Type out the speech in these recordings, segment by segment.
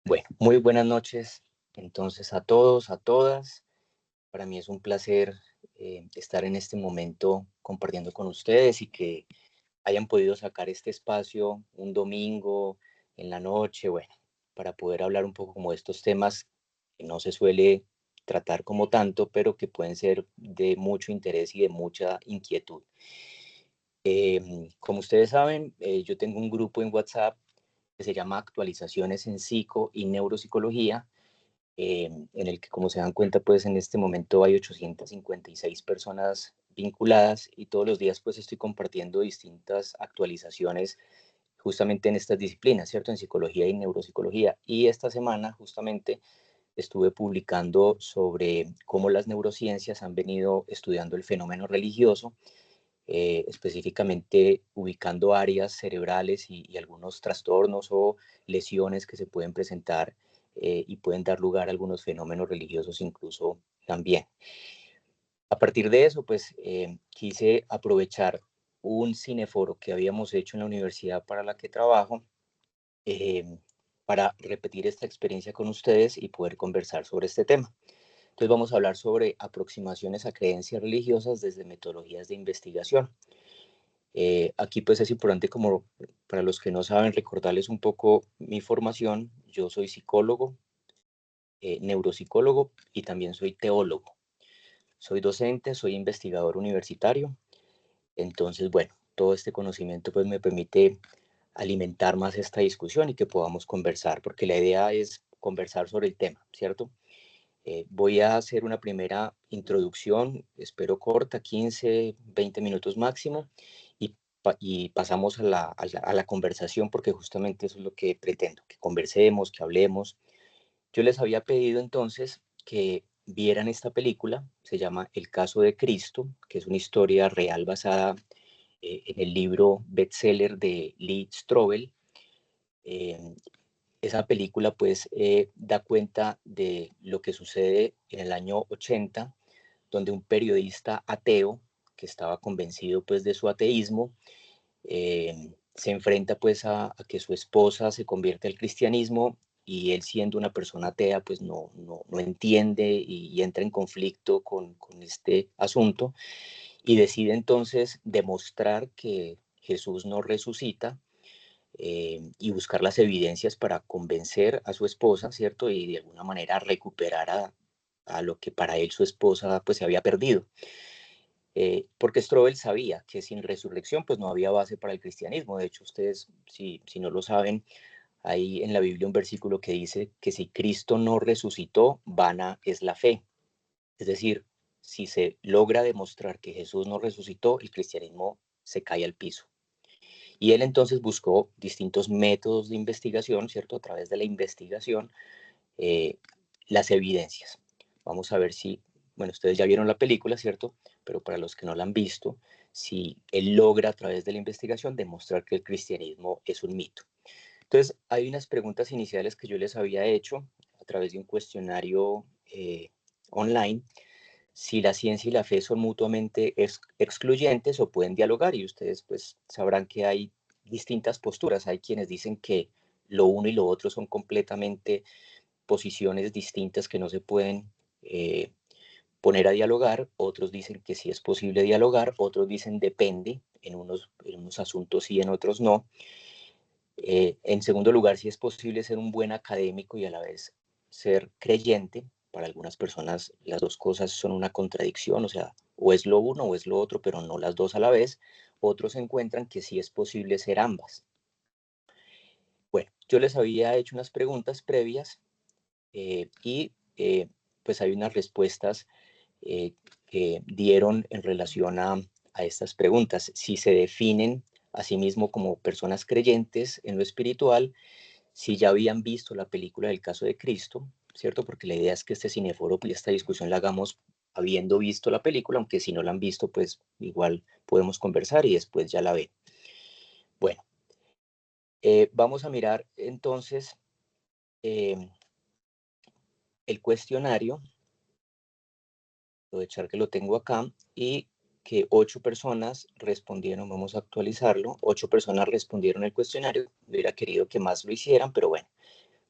Bueno, muy buenas noches entonces a todos, a todas. Para mí es un placer estar en este momento compartiendo con ustedes y que hayan podido sacar este espacio un domingo en la noche, bueno, para poder hablar un poco como de estos temas que no se suele tratar como tanto, pero que pueden ser de mucho interés y de mucha inquietud. Como ustedes saben, yo tengo un grupo en WhatsApp que se llama Actualizaciones en Psico y Neuropsicología, en el que, como se dan cuenta, pues en este momento hay 856 personas vinculadas y todos los días pues estoy compartiendo distintas actualizaciones justamente en estas disciplinas, ¿cierto? En psicología y neuropsicología. Y esta semana justamente estuve publicando sobre cómo las neurociencias han venido estudiando el fenómeno religioso, específicamente ubicando áreas cerebrales y algunos trastornos o lesiones que se pueden presentar y pueden dar lugar a algunos fenómenos religiosos incluso también. A partir de eso, pues quise aprovechar un cineforo que habíamos hecho en la universidad para la que trabajo, eh, para repetir esta experiencia con ustedes y poder conversar sobre este tema. Entonces vamos a hablar sobre aproximaciones a creencias religiosas desde metodologías de investigación. Aquí pues es importante, como para los que no saben, recordarles un poco mi formación. Yo soy psicólogo, neuropsicólogo y también soy teólogo. Soy docente, soy investigador universitario. Entonces, bueno, todo este conocimiento pues me permite alimentar más esta discusión y que podamos conversar, porque la idea es conversar sobre el tema, ¿cierto? Voy a hacer una primera introducción, espero corta, 15, 20 minutos máximo, y, y pasamos a la conversación, porque justamente eso es lo que pretendo, que conversemos, que hablemos. Yo les había pedido entonces que vieran esta película, se llama El caso de Cristo, que es una historia real basada en el libro bestseller de Lee Strobel. Eh, Esa película pues da cuenta de lo que sucede en el año 80, donde un periodista ateo que estaba convencido pues de su ateísmo, se enfrenta pues a que su esposa se convierte al cristianismo, y él, siendo una persona atea, pues no entiende y entra en conflicto con este asunto, y decide entonces demostrar que Jesús no resucita, y buscar las evidencias para convencer a su esposa, ¿cierto? Y de alguna manera recuperar a lo que para él su esposa pues se había perdido. Porque Strobel sabía que sin resurrección pues no había base para el cristianismo. De hecho, ustedes, si no lo saben, hay en la Biblia un versículo que dice que si Cristo no resucitó, vana es la fe. Es decir, si se logra demostrar que Jesús no resucitó, el cristianismo se cae al piso. Y él entonces buscó distintos métodos de investigación, ¿cierto? A través de la investigación, eh, las evidencias. Vamos a ver si, bueno, ustedes ya vieron la película, ¿cierto? Pero para los que no la han visto, si él logra a través de la investigación demostrar que el cristianismo es un mito. Entonces, hay unas preguntas iniciales que yo les había hecho a través de un cuestionario online: si la ciencia y la fe son mutuamente excluyentes o pueden dialogar, y ustedes pues sabrán que hay distintas posturas. Hay quienes dicen que lo uno y lo otro son completamente posiciones distintas que no se pueden poner a dialogar, otros dicen que sí es posible dialogar, otros dicen depende, en unos asuntos sí, en otros no. En segundo lugar, si es posible ser un buen académico y a la vez ser creyente. Para algunas personas las dos cosas son una contradicción, o sea, o es lo uno o es lo otro, pero no las dos a la vez. Otros encuentran que sí es posible ser ambas. Bueno, yo les había hecho unas preguntas previas, y pues hay unas respuestas eh, que dieron en relación a estas preguntas. Si se definen a sí mismo como personas creyentes en lo espiritual, si ya habían visto la película del caso de Cristo, ¿cierto? Porque la idea es que este cineforo y esta discusión la hagamos habiendo visto la película, aunque si no la han visto, pues igual podemos conversar y después ya la ven. Bueno, vamos a mirar entonces eh, el cuestionario, aprovechar que lo tengo acá, y que 8 personas respondieron. Vamos a actualizarlo. 8 personas respondieron el cuestionario. Hubiera querido que más lo hicieran, pero bueno,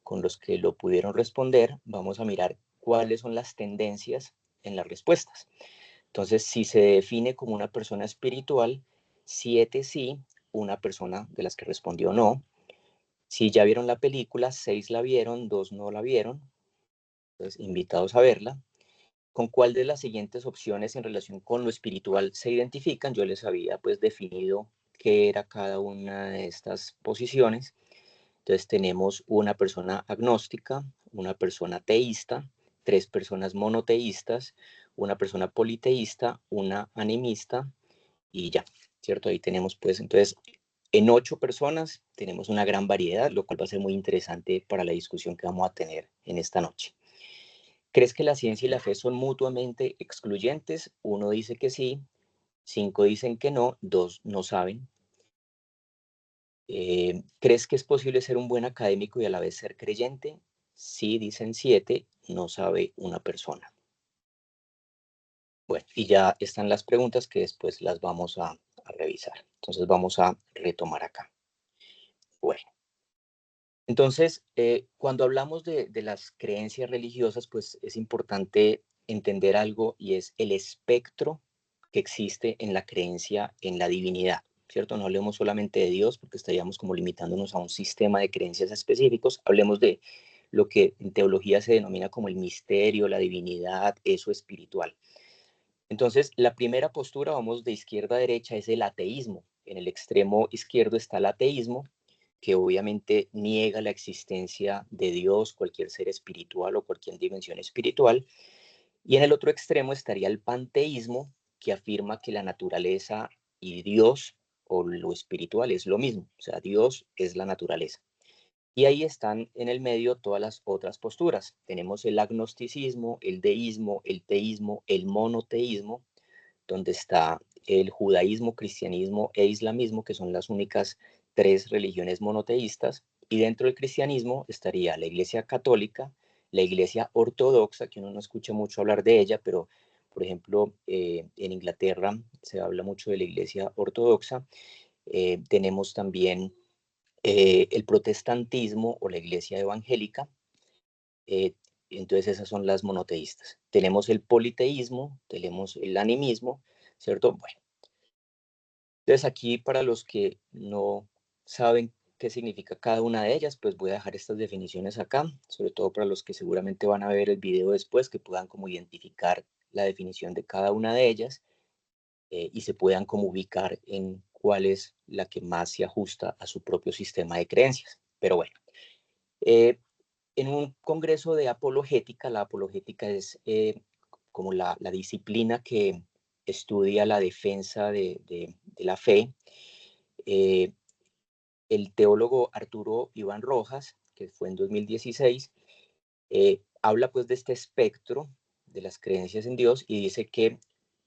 con los que lo pudieron responder, vamos a mirar cuáles son las tendencias en las respuestas. Entonces, si se define como una persona espiritual, 7 sí, una persona de las que respondió no. Si ya vieron la película, 6 la vieron, 2 no la vieron. Entonces, invitados a verla. ¿Con cuál de las siguientes opciones en relación con lo espiritual se identifican? Yo les había pues definido qué era cada una de estas posiciones. Entonces tenemos una persona agnóstica, una persona teísta, 3 personas monoteístas, una persona politeísta, una animista y ya, ¿cierto? Ahí tenemos pues entonces en 8 personas tenemos una gran variedad, lo cual va a ser muy interesante para la discusión que vamos a tener en esta noche. ¿Crees que la ciencia y la fe son mutuamente excluyentes? Uno dice que sí, 5 dicen que no, 2 no saben. ¿Crees que es posible ser un buen académico y a la vez ser creyente? Sí, dicen 7, no sabe una persona. Bueno, y ya están las preguntas que después las vamos a revisar. Entonces vamos a retomar acá. Bueno, entonces cuando hablamos de las creencias religiosas, pues es importante entender algo y es el espectro que existe en la creencia en la divinidad, ¿cierto? No hablemos solamente de Dios porque estaríamos como limitándonos a un sistema de creencias específicos, hablemos de lo que en teología se denomina como el misterio, la divinidad, eso espiritual. Entonces, la primera postura, vamos de izquierda a derecha, es el ateísmo. En el extremo izquierdo está el ateísmo, que obviamente niega la existencia de Dios, cualquier ser espiritual o cualquier dimensión espiritual. Y en el otro extremo estaría el panteísmo, que afirma que la naturaleza y Dios o lo espiritual es lo mismo, o sea, Dios es la naturaleza. Y ahí están en el medio todas las otras posturas. Tenemos el agnosticismo, el deísmo, el teísmo, el monoteísmo, donde está el judaísmo, cristianismo e islamismo, que son las únicas 3 religiones monoteístas. Y dentro del cristianismo estaría la Iglesia Católica, la Iglesia Ortodoxa, que uno no escucha mucho hablar de ella, pero por ejemplo, en Inglaterra se habla mucho de la Iglesia Ortodoxa. Tenemos también el protestantismo o la Iglesia evangélica. eh, entonces esas son las monoteístas. Tenemos el politeísmo, tenemos el animismo, ¿cierto? Bueno, entonces aquí para los que no saben qué significa cada una de ellas, pues voy a dejar estas definiciones acá, sobre todo para los que seguramente van a ver el video después, que puedan como identificar la definición de cada una de ellas y se puedan como ubicar en cuál es la que más se ajusta a su propio sistema de creencias. Pero bueno, eh, en un congreso de apologética, la apologética es como la disciplina que estudia la defensa de la fe. Eh, el teólogo Arturo Iván Rojas, que fue en 2016, habla pues de este espectro de las creencias en Dios y dice que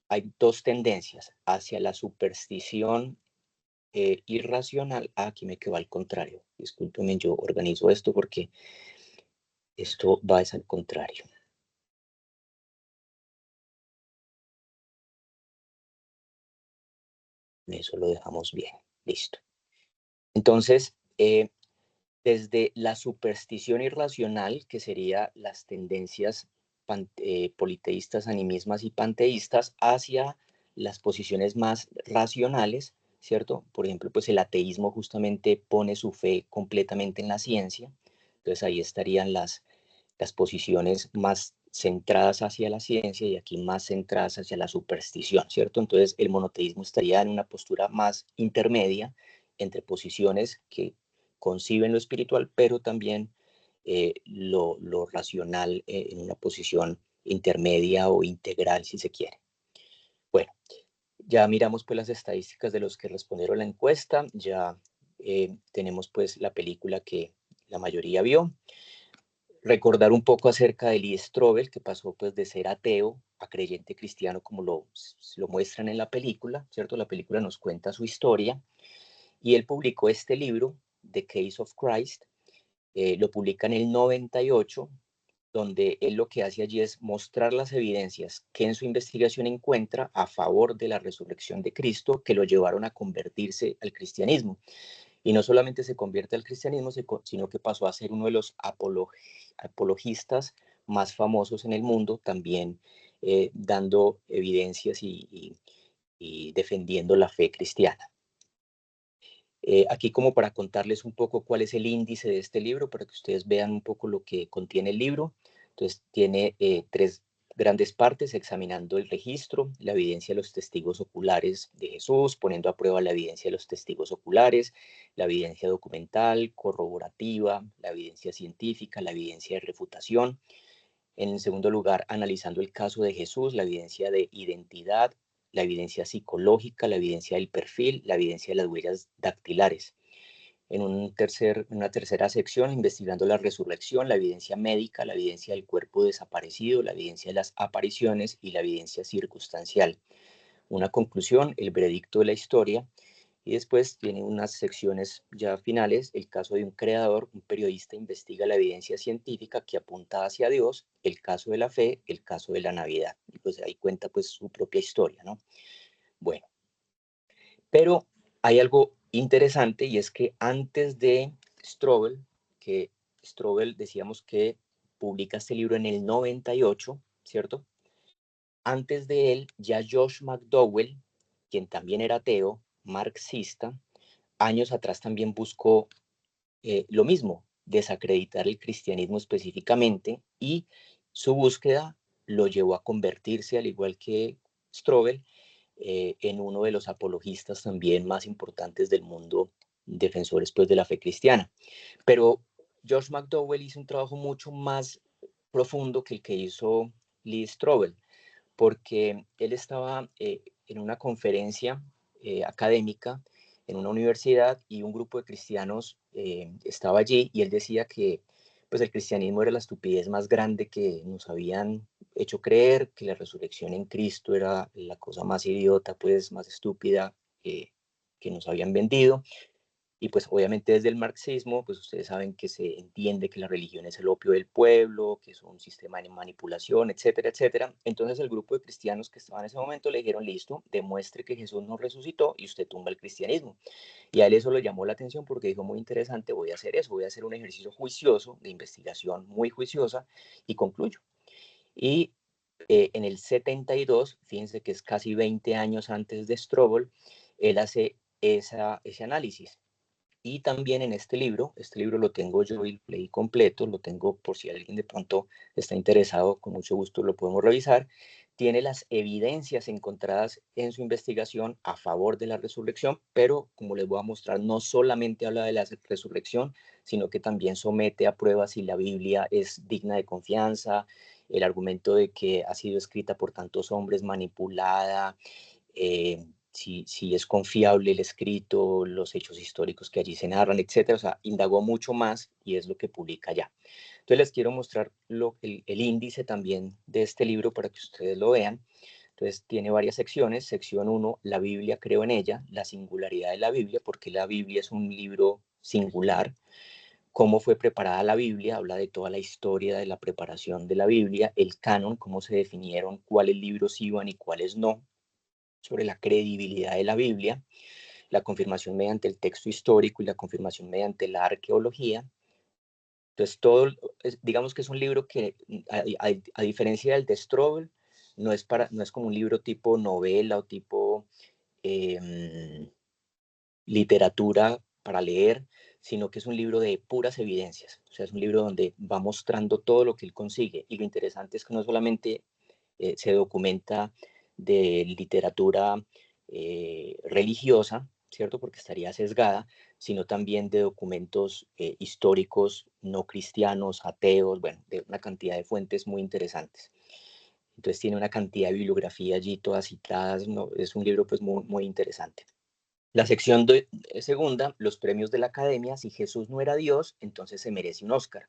hay 2 tendencias, hacia la superstición irracional. Aquí me quedó al contrario. Discúlpenme, yo organizo esto porque esto va al contrario. Eso lo dejamos bien. Listo. Entonces, desde la superstición irracional, que sería las tendencias politeístas, animismas y panteístas, hacia las posiciones más racionales, ¿cierto? Por ejemplo, pues el ateísmo justamente pone su fe completamente en la ciencia. Entonces ahí estarían las posiciones más centradas hacia la ciencia y aquí más centradas hacia la superstición, ¿cierto? Entonces el monoteísmo estaría en una postura más intermedia entre posiciones que conciben lo espiritual, pero también lo racional en una posición intermedia o integral, si se quiere. Bueno, ya miramos pues las estadísticas de los que respondieron la encuesta, ya tenemos pues la película que la mayoría vio. Recordar un poco acerca de Lee Strobel, que pasó pues de ser ateo a creyente cristiano como lo muestran en la película, ¿cierto? La película nos cuenta su historia y él publicó este libro, The Case of Christ, lo publica en el 98, donde él lo que hace allí es mostrar las evidencias que en su investigación encuentra a favor de la resurrección de Cristo que lo llevaron a convertirse al cristianismo. Y no solamente se convierte al cristianismo, sino que pasó a ser uno de los apologistas más famosos en el mundo, también dando evidencias y defendiendo la fe cristiana. Aquí como para contarles un poco cuál es el índice de este libro, para que ustedes vean un poco lo que contiene el libro. Entonces tiene tres grandes partes: examinando el registro, la evidencia de los testigos oculares de Jesús, poniendo a prueba la evidencia de los testigos oculares, la evidencia documental, corroborativa, la evidencia científica, la evidencia de refutación. En segundo lugar, analizando el caso de Jesús, la evidencia de identidad, la evidencia psicológica, la evidencia del perfil, la evidencia de las huellas dactilares. En una tercera sección, investigando la resurrección, la evidencia médica, la evidencia del cuerpo desaparecido, la evidencia de las apariciones y la evidencia circunstancial. Una conclusión, el veredicto de la historia. Y después tiene unas secciones ya finales: el caso de un creador, un periodista investiga la evidencia científica que apunta hacia Dios, el caso de la fe, el caso de la Navidad. Y pues ahí cuenta pues su propia historia, ¿no? Bueno, pero hay algo interesante, y es que antes de Strobel, que Strobel decíamos que publica este libro en el 98, ¿cierto? Antes de él, ya Josh McDowell, quien también era ateo, marxista, años atrás también buscó lo mismo, desacreditar el cristianismo específicamente, y su búsqueda lo llevó a convertirse, al igual que Strobel, en uno de los apologistas también más importantes del mundo, defensores pues de la fe cristiana. Pero George McDowell hizo un trabajo mucho más profundo que el que hizo Lee Strobel, porque él estaba en una conferencia académica en una universidad, y un grupo de cristianos estaba allí, y él decía que pues el cristianismo era la estupidez más grande que nos habían hecho creer, que la resurrección en Cristo era la cosa más idiota, pues más estúpida que nos habían vendido. Y pues obviamente desde el marxismo, pues ustedes saben que se entiende que la religión es el opio del pueblo, que es un sistema de manipulación, etcétera, etcétera. Entonces el grupo de cristianos que estaban en ese momento le dijeron: listo, demuestre que Jesús no resucitó y usted tumba el cristianismo. Y a él eso le llamó la atención, porque dijo: muy interesante, voy a hacer eso, voy a hacer un ejercicio juicioso, de investigación muy juiciosa, y concluyo. Y en el 72, fíjense que es casi 20 años antes de Strobel, él hace ese análisis. Y también en este libro lo tengo yo y lo leí completo, lo tengo por si alguien de pronto está interesado, con mucho gusto lo podemos revisar. Tiene las evidencias encontradas en su investigación a favor de la resurrección, pero como les voy a mostrar, no solamente habla de la resurrección, sino que también somete a prueba si la Biblia es digna de confianza, el argumento de que ha sido escrita por tantos hombres, manipulada, si es confiable el escrito, los hechos históricos que allí se narran, etcétera. O sea, indagó mucho más, y es lo que publica ya. Entonces les quiero mostrar el índice también de este libro para que ustedes lo vean. Entonces tiene varias secciones. Sección 1, la Biblia, creo en ella, la singularidad de la Biblia, porque la Biblia es un libro singular. Cómo fue preparada la Biblia, habla de toda la historia de la preparación de la Biblia, el canon, cómo se definieron cuáles libros iban y cuáles no, sobre la credibilidad de la Biblia, la confirmación mediante el texto histórico y la confirmación mediante la arqueología. Entonces, digamos que es un libro que, a diferencia del de Strobel, no es como un libro tipo novela o tipo literatura para leer, sino que es un libro de puras evidencias. O sea, es un libro donde va mostrando todo lo que él consigue. Y lo interesante es que no solamente se documenta de literatura religiosa, ¿cierto? Porque estaría sesgada, sino también de documentos históricos no cristianos, ateos, bueno, de una cantidad de fuentes muy interesantes. Entonces tiene una cantidad de bibliografía allí, todas citadas, ¿no? Es un libro pues muy, muy interesante. La sección segunda, los premios de la academia: si Jesús no era Dios, entonces se merece un Oscar.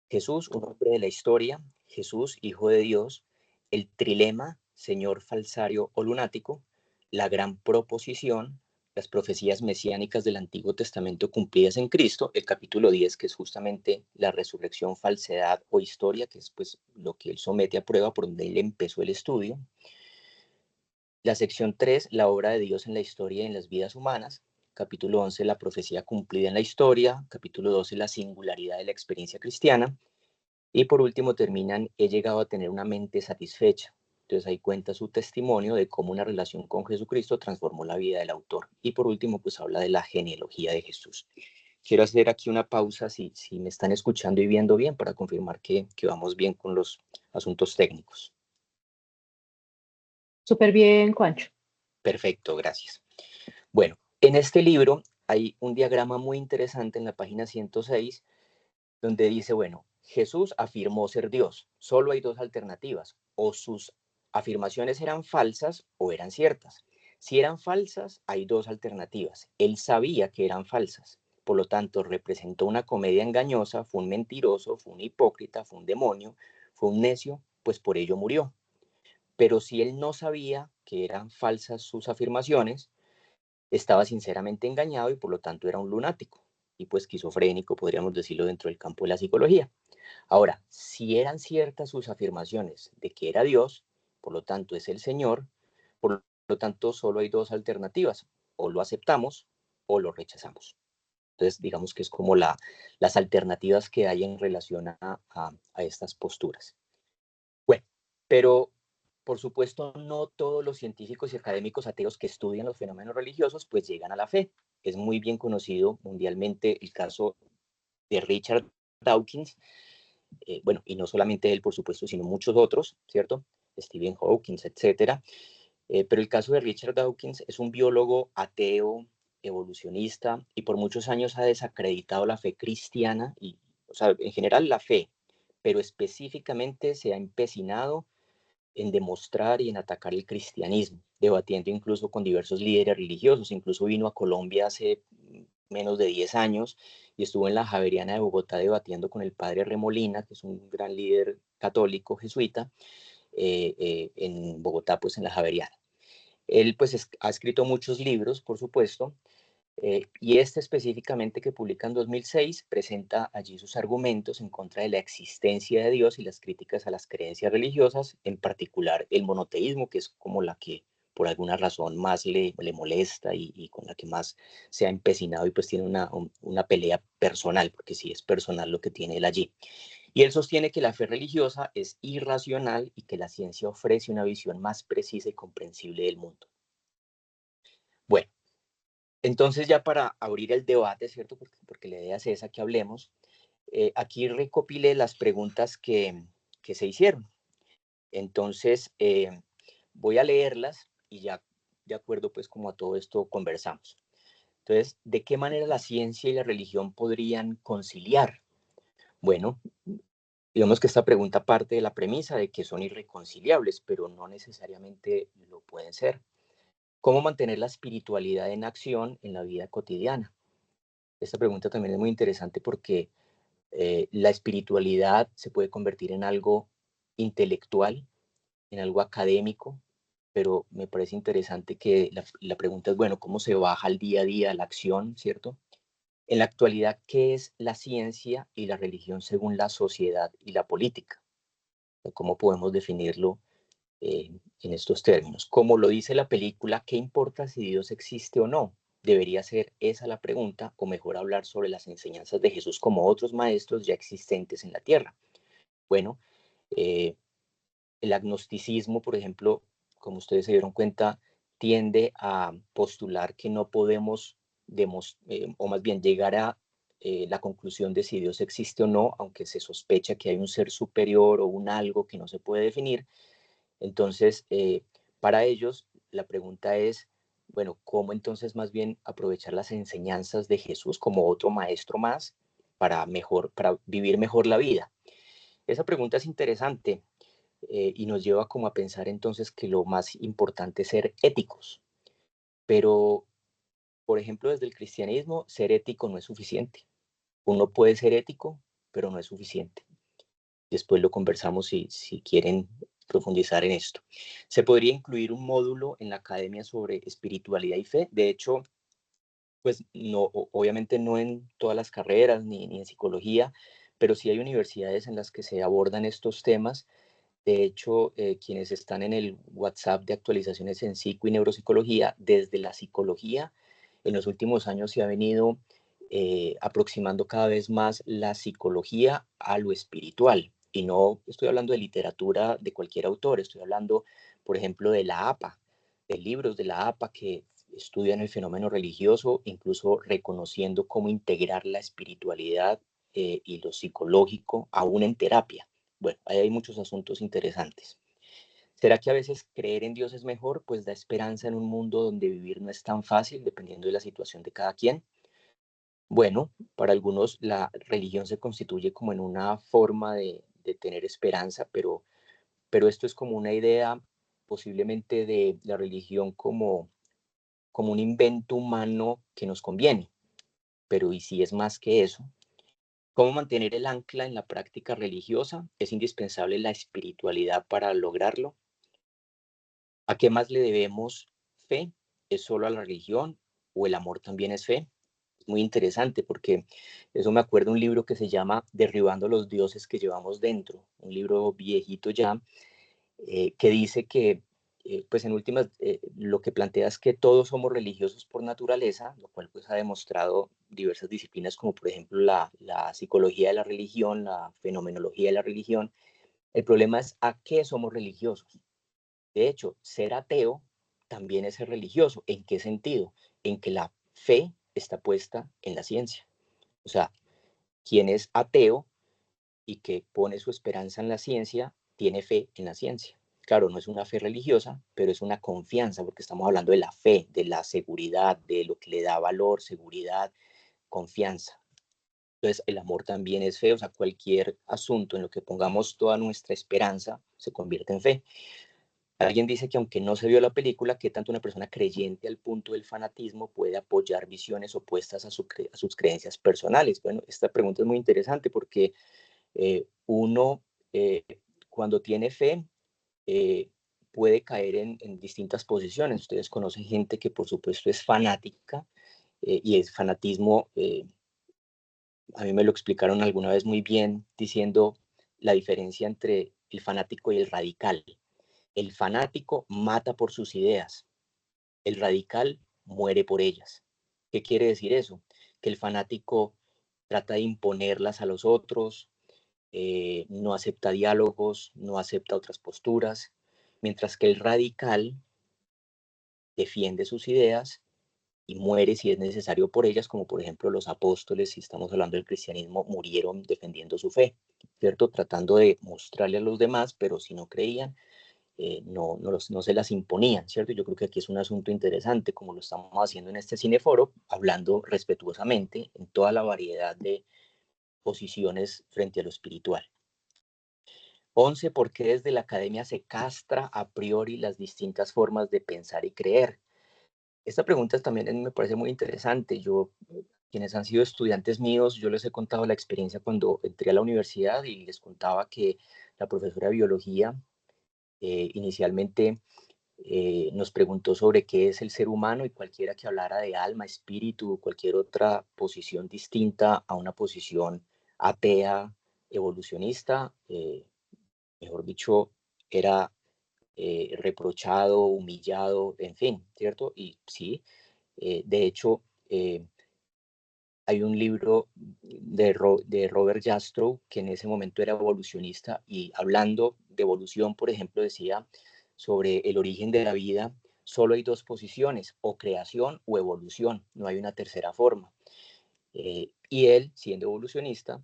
Jesús, un hombre de la historia; Jesús, hijo de Dios; el trilema, señor falsario o lunático; la gran proposición, las profecías mesiánicas del Antiguo Testamento cumplidas en Cristo; el capítulo 10, que es justamente la resurrección, falsedad o historia, que es pues lo que él somete a prueba, por donde él empezó el estudio; la sección 3, la obra de Dios en la historia y en las vidas humanas; capítulo 11, la profecía cumplida en la historia, capítulo 12, la singularidad de la experiencia cristiana, y por último terminan, he llegado a tener una mente satisfecha. Entonces ahí cuenta su testimonio de cómo una relación con Jesucristo transformó la vida del autor. Y por último, pues habla de la genealogía de Jesús. Quiero hacer aquí una pausa si me están escuchando y viendo bien para confirmar que vamos bien con los asuntos técnicos. Súper bien, Juancho. Perfecto, gracias. Bueno, en este libro hay un diagrama muy interesante en la página 106 donde dice, bueno, Jesús afirmó ser Dios. Solo hay dos alternativas. O sus afirmaciones eran falsas o eran ciertas. Si eran falsas, hay dos alternativas. Él sabía que eran falsas. Por lo tanto, representó una comedia engañosa, fue un mentiroso, fue un hipócrita, fue un demonio, fue un necio, pues por ello murió. Pero si él no sabía que eran falsas sus afirmaciones, estaba sinceramente engañado y por lo tanto era un lunático y pues esquizofrénico, podríamos decirlo dentro del campo de la psicología. Ahora, si eran ciertas sus afirmaciones de que era Dios, por lo tanto es el Señor, por lo tanto solo hay dos alternativas, o lo aceptamos o lo rechazamos. Entonces, digamos que es como las alternativas que hay en relación a estas posturas. Bueno, pero por supuesto no todos los científicos y académicos ateos que estudian los fenómenos religiosos pues llegan a la fe. Es muy bien conocido mundialmente el caso de Richard Dawkins, bueno, y no solamente él, por supuesto, sino muchos otros, ¿cierto? Stephen Hawking, etcétera. Pero el caso de Richard Dawkins es un biólogo ateo, evolucionista, y por muchos años ha desacreditado la fe cristiana, y, o sea, en general la fe, pero específicamente se ha empecinado en demostrar y en atacar el cristianismo, debatiendo incluso con diversos líderes religiosos. Incluso vino a Colombia hace menos de 10 años y estuvo en la Javeriana de Bogotá debatiendo con el padre Remolina, que es un gran líder católico jesuita, en Bogotá, pues en la Javeriana. Él pues ha escrito muchos libros, por supuesto, y este específicamente que publica en 2006 presenta allí sus argumentos en contra de la existencia de Dios y las críticas a las creencias religiosas, en particular el monoteísmo, que es como la que por alguna razón más le molesta y con la que más se ha empecinado y pues tiene una pelea personal, porque sí es personal lo que tiene él allí. Y él sostiene que la fe religiosa es irracional y que la ciencia ofrece una visión más precisa y comprensible del mundo. Bueno, entonces ya para abrir el debate, ¿cierto? Porque la idea es esa, que hablemos. Aquí recopilé las preguntas que se hicieron. Entonces, voy a leerlas y ya de acuerdo pues como a todo esto conversamos. Entonces, ¿de qué manera la ciencia y la religión podrían conciliar? Bueno, digamos que esta pregunta parte de la premisa de que son irreconciliables, pero no necesariamente lo pueden ser. ¿Cómo mantener la espiritualidad en acción en la vida cotidiana? Esta pregunta también es muy interesante porque la espiritualidad se puede convertir en algo intelectual, en algo académico, pero me parece interesante que la pregunta es, bueno, ¿cómo se baja al día a día la acción, cierto? En la actualidad, ¿qué es la ciencia y la religión según la sociedad y la política? ¿Cómo podemos definirlo en estos términos? Como lo dice la película, ¿qué importa si Dios existe o no? Debería ser esa la pregunta, o mejor hablar sobre las enseñanzas de Jesús como otros maestros ya existentes en la tierra. Bueno, eh, el agnosticismo, por ejemplo, como ustedes se dieron cuenta, tiende a postular que no podemos, o más bien llegar a la conclusión de si Dios existe o no, aunque se sospecha que hay un ser superior o un algo que no se puede definir. Entonces, para ellos, la pregunta es, bueno, ¿cómo entonces más bien aprovechar las enseñanzas de Jesús como otro maestro más para vivir mejor la vida? Esa pregunta es interesante, y nos lleva como a pensar entonces que lo más importante es ser éticos. Pero, por ejemplo, desde el cristianismo, ser ético no es suficiente. Uno puede ser ético, pero no es suficiente. Después lo conversamos si quieren profundizar en esto. Se podría incluir un módulo en la academia sobre espiritualidad y fe. De hecho, pues no, obviamente no en todas las carreras ni en psicología, pero sí hay universidades en las que se abordan estos temas. De hecho, quienes están en el WhatsApp de actualizaciones en psico y neuropsicología, desde la psicología en los últimos años se ha venido aproximando cada vez más la psicología a lo espiritual. Y no estoy hablando de literatura de cualquier autor, estoy hablando, por ejemplo, de la APA, de libros de la APA que estudian el fenómeno religioso, incluso reconociendo cómo integrar la espiritualidad y lo psicológico aún en terapia. Bueno, ahí hay muchos asuntos interesantes. ¿Será que a veces creer en Dios es mejor? Pues da esperanza en un mundo donde vivir no es tan fácil, dependiendo de la situación de cada quien. Bueno, para algunos la religión se constituye como en una forma de tener esperanza, pero esto es como una idea posiblemente de la religión como un invento humano que nos conviene. Pero ¿y si es más que eso? ¿Cómo mantener el ancla en la práctica religiosa? ¿Es indispensable la espiritualidad para lograrlo? ¿A qué más le debemos fe? ¿Es solo a la religión o el amor también es fe? Muy interesante porque eso me acuerda un libro que se llama Derribando los dioses que llevamos dentro, un libro viejito ya, que dice que, pues en últimas, lo que plantea es que todos somos religiosos por naturaleza, lo cual pues ha demostrado diversas disciplinas como por ejemplo la psicología de la religión, la fenomenología de la religión. El problema es a qué somos religiosos. De hecho, ser ateo también es ser religioso. ¿En qué sentido? En que la fe está puesta en la ciencia. O sea, quien es ateo y que pone su esperanza en la ciencia, tiene fe en la ciencia. Claro, no es una fe religiosa, pero es una confianza, porque estamos hablando de la fe, de la seguridad, de lo que le da valor, seguridad, confianza. Entonces, el amor también es fe, o sea, cualquier asunto en lo que pongamos toda nuestra esperanza se convierte en fe. Alguien dice que aunque no se vio la película, ¿qué tanto una persona creyente al punto del fanatismo puede apoyar visiones opuestas a sus creencias personales? Bueno, esta pregunta es muy interesante porque uno eh, cuando tiene fe puede caer en distintas posiciones. Ustedes conocen gente que por supuesto es fanática y el fanatismo, a mí me lo explicaron alguna vez muy bien diciendo la diferencia entre el fanático y el radical. El fanático mata por sus ideas, el radical muere por ellas. ¿Qué quiere decir eso? Que el fanático trata de imponerlas a los otros, no acepta diálogos, no acepta otras posturas, mientras que el radical defiende sus ideas y muere si es necesario por ellas, como por ejemplo los apóstoles, si estamos hablando del cristianismo, murieron defendiendo su fe, ¿cierto? Tratando de mostrarle a los demás, pero si no creían, no se las imponían, ¿cierto? Yo creo que aquí es un asunto interesante, como lo estamos haciendo en este cineforo, hablando respetuosamente en toda la variedad de posiciones frente a lo espiritual. 11. ¿Por qué desde la academia se castra a priori las distintas formas de pensar y creer? Esta pregunta también me parece muy interesante. Quienes han sido estudiantes míos, yo les he contado la experiencia cuando entré a la universidad y les contaba que la profesora de biología inicialmente nos preguntó sobre qué es el ser humano y cualquiera que hablara de alma, espíritu, cualquier otra posición distinta a una posición atea, evolucionista, mejor dicho, era reprochado, humillado, en fin, ¿cierto? Y sí, de hecho, hay un libro de Robert Jastrow que en ese momento era evolucionista y hablando de evolución, por ejemplo, decía sobre el origen de la vida, solo hay dos posiciones, o creación o evolución, no hay una tercera forma. Y él, siendo evolucionista,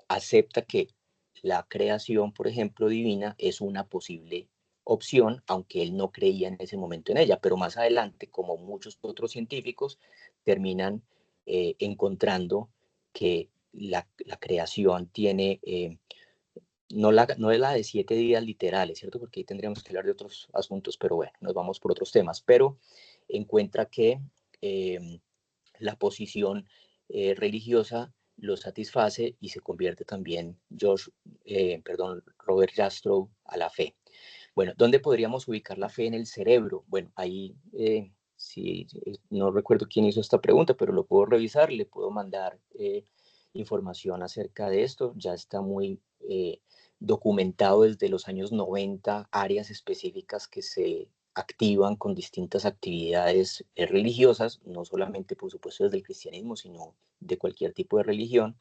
acepta que la creación, por ejemplo, divina, es una posible opción, aunque él no creía en ese momento en ella, pero más adelante, como muchos otros científicos, terminan encontrando que la creación tiene, no es la de 7 días literales, ¿cierto? Porque ahí tendríamos que hablar de otros asuntos, pero bueno, nos vamos por otros temas, pero encuentra que eh, la posición religiosa lo satisface y se convierte también Robert Jastrow a la fe. Bueno, ¿dónde podríamos ubicar la fe en el cerebro? Bueno, ahí sí, no recuerdo quién hizo esta pregunta, pero lo puedo revisar, le puedo mandar información acerca de esto. Ya está muy documentado desde los años 90, áreas específicas que se activan con distintas actividades religiosas, no solamente por supuesto desde el cristianismo, sino de cualquier tipo de religión.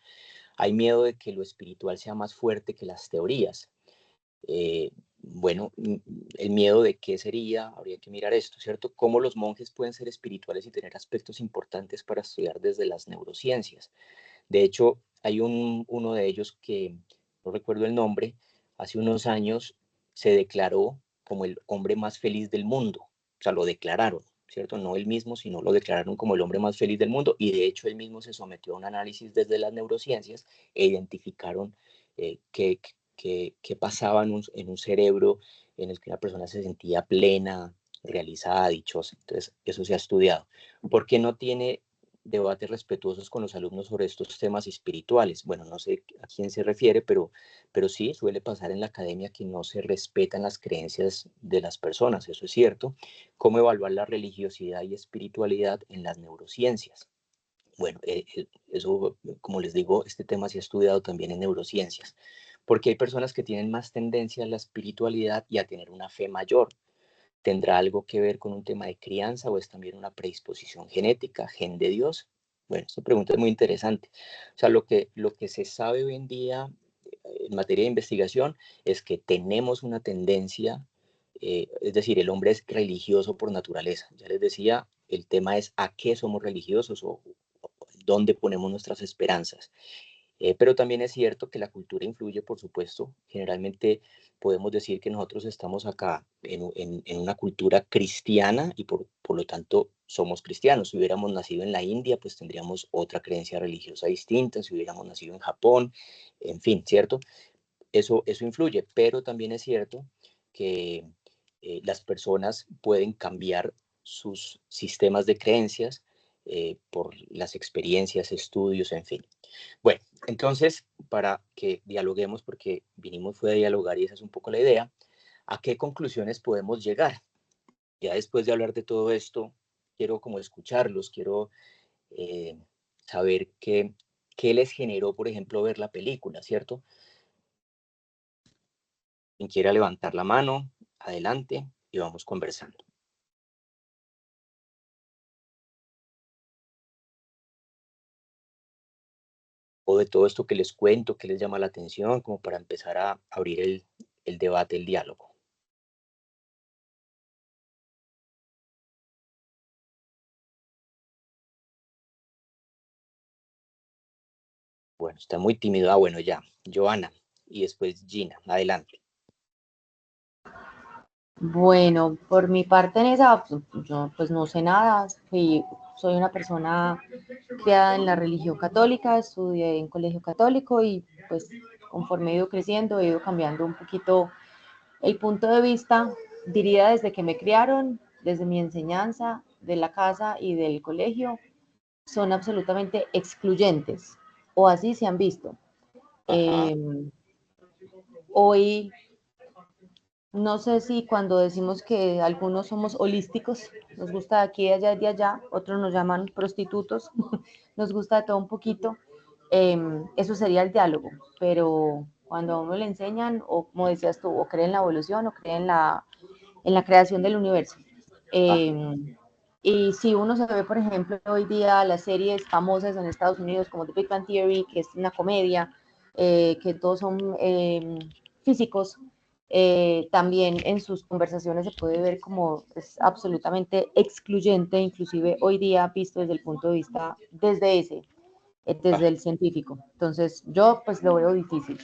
Hay miedo de que lo espiritual sea más fuerte que las teorías. Bueno, el miedo de qué sería, habría que mirar esto, ¿cierto? Cómo los monjes pueden ser espirituales y tener aspectos importantes para estudiar desde las neurociencias. De hecho, hay uno de ellos que no recuerdo el nombre, hace unos años se declaró como el hombre más feliz del mundo. O sea, lo declararon, ¿cierto? No él mismo, sino lo declararon como el hombre más feliz del mundo. Y de hecho, él mismo se sometió a un análisis desde las neurociencias e identificaron qué pasaba en un cerebro en el que una persona se sentía plena, realizada, dichosa. Entonces, eso se ha estudiado. ¿Por qué no tiene debates respetuosos con los alumnos sobre estos temas espirituales? Bueno, no sé a quién se refiere, pero sí suele pasar en la academia que no se respetan las creencias de las personas, eso es cierto. ¿Cómo evaluar la religiosidad y espiritualidad en las neurociencias? Bueno, eso, como les digo, este tema se ha estudiado también en neurociencias, porque hay personas que tienen más tendencia a la espiritualidad y a tener una fe mayor. ¿Tendrá algo que ver con un tema de crianza o es también una predisposición genética, gen de Dios? Bueno, esta pregunta es muy interesante. O sea, lo que se sabe hoy en día en materia de investigación es que tenemos una tendencia, es decir, el hombre es religioso por naturaleza. Ya les decía, el tema es a qué somos religiosos o dónde ponemos nuestras esperanzas. Pero también es cierto que la cultura influye, por supuesto. Generalmente podemos decir que nosotros estamos acá en una cultura cristiana y por lo tanto somos cristianos. Si hubiéramos nacido en la India, pues tendríamos otra creencia religiosa distinta. Si hubiéramos nacido en Japón, en fin, ¿cierto? Eso influye, pero también es cierto que las personas pueden cambiar sus sistemas de creencias por las experiencias, estudios, en fin. Bueno, entonces, para que dialoguemos, porque vinimos fue a dialogar y esa es un poco la idea, ¿a qué conclusiones podemos llegar? Ya después de hablar de todo esto, quiero como escucharlos, quiero eh, saber qué les generó, por ejemplo, ver la película, ¿cierto? Quien quiera levantar la mano, adelante y vamos conversando. O de todo esto que les cuento, que les llama la atención, como para empezar a abrir el debate, el diálogo. Bueno, está muy tímido. Ah, bueno, ya. Joana y después Gina. Adelante. Bueno, por mi parte en esa, yo pues no sé nada, soy una persona criada en la religión católica, estudié en colegio católico y pues conforme he ido creciendo he ido cambiando un poquito el punto de vista, diría desde que me criaron, desde mi enseñanza, de la casa y del colegio, son absolutamente excluyentes, o así se han visto. Ajá. Eh, Hoy no sé si cuando decimos que algunos somos holísticos, nos gusta de aquí, de allá, de allá, otros nos llaman prostitutos, nos gusta de todo un poquito, eso sería el diálogo, pero cuando a uno le enseñan, o como decías tú, o cree en la evolución o cree en la creación del universo. Ajá. Y si uno se ve, por ejemplo, hoy día las series famosas en Estados Unidos como The Big Bang Theory, que es una comedia, que todos son físicos, también en sus conversaciones se puede ver como es absolutamente excluyente, inclusive hoy día visto desde el punto de vista, desde Ajá. el científico. Entonces, yo pues lo veo difícil,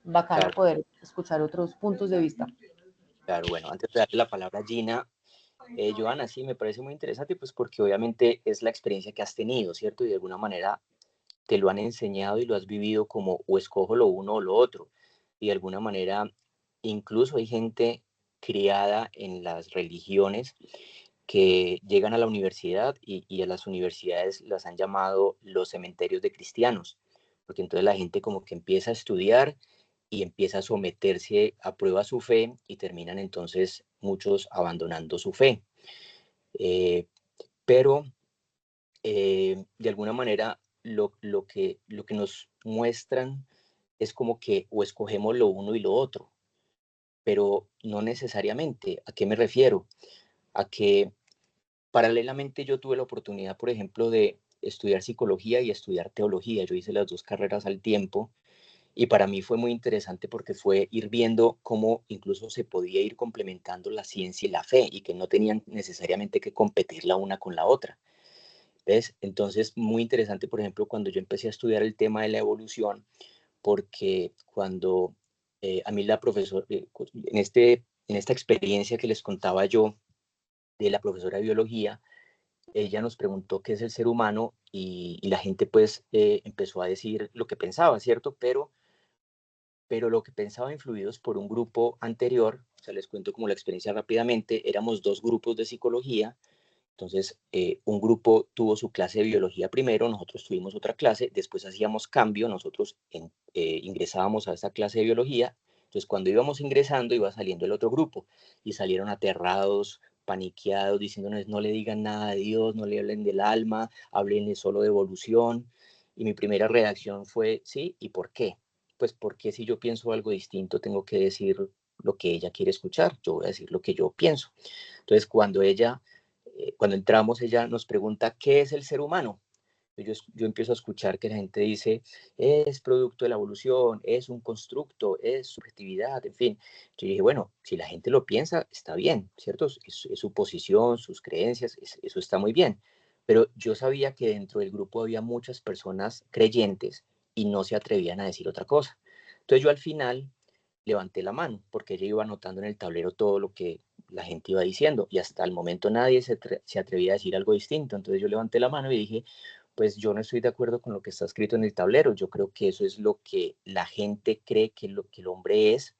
bacano Claro, poder escuchar otros puntos de vista. claro. Bueno, antes de darle la palabra a Gina, Joana, sí, me parece muy interesante, pues porque obviamente es la experiencia que has tenido, ¿cierto? Y de alguna manera te lo han enseñado y lo has vivido como o escojo lo uno o lo otro. Y de alguna manera, incluso hay gente criada en las religiones que llegan a la universidad y a las universidades las han llamado los cementerios de cristianos, porque entonces la gente como que empieza a estudiar y empieza a someterse a prueba su fe y terminan entonces muchos abandonando su fe. Eh, pero de alguna manera lo que nos muestran es como que o escogemos lo uno y lo otro. pero no necesariamente. ¿A qué me refiero? A que paralelamente yo tuve la oportunidad, por ejemplo, de estudiar psicología y estudiar teología. Yo hice las dos carreras al tiempo y para mí fue muy interesante porque fue ir viendo cómo incluso se podía ir complementando la ciencia y la fe y que no tenían necesariamente que competir la una con la otra. ¿Ves? Entonces, muy interesante, por ejemplo, cuando yo empecé a estudiar el tema de la evolución, porque cuando a mí la profesora, en esta experiencia que les contaba yo de la profesora de biología, ella nos preguntó qué es el ser humano y la gente pues empezó a decir lo que pensaba, ¿cierto? Pero lo que pensaba influidos por un grupo anterior, o sea, les cuento como la experiencia rápidamente, éramos dos grupos de psicología. Entonces, un grupo tuvo su clase de biología primero, nosotros tuvimos otra clase, después hacíamos cambio, nosotros ingresábamos a esa clase de biología. Entonces, cuando íbamos ingresando, iba saliendo el otro grupo y salieron aterrados, paniqueados, diciéndonos, no le digan nada a Dios, no le hablen del alma, háblenle solo de evolución. Y mi primera reacción fue, sí, ¿y por qué? Pues porque si yo pienso algo distinto, tengo que decir lo que ella quiere escuchar, yo voy a decir lo que yo pienso. Entonces, cuando entramos, ella nos pregunta, ¿qué es el ser humano? Yo empiezo a escuchar que la gente dice, es producto de la evolución, es un constructo, es subjetividad, en fin. Yo dije, bueno, si la gente lo piensa, está bien, ¿cierto? Es su posición, sus creencias, eso está muy bien. Pero yo sabía que dentro del grupo había muchas personas creyentes y no se atrevían a decir otra cosa. Entonces yo al final levanté la mano porque ella iba anotando en el tablero todo lo que la gente iba diciendo y hasta el momento nadie se atrevía a decir algo distinto. Entonces yo levanté la mano y dije, pues yo no estoy de acuerdo con lo que está escrito en el tablero. Yo creo que eso es lo que la gente cree que lo que el hombre es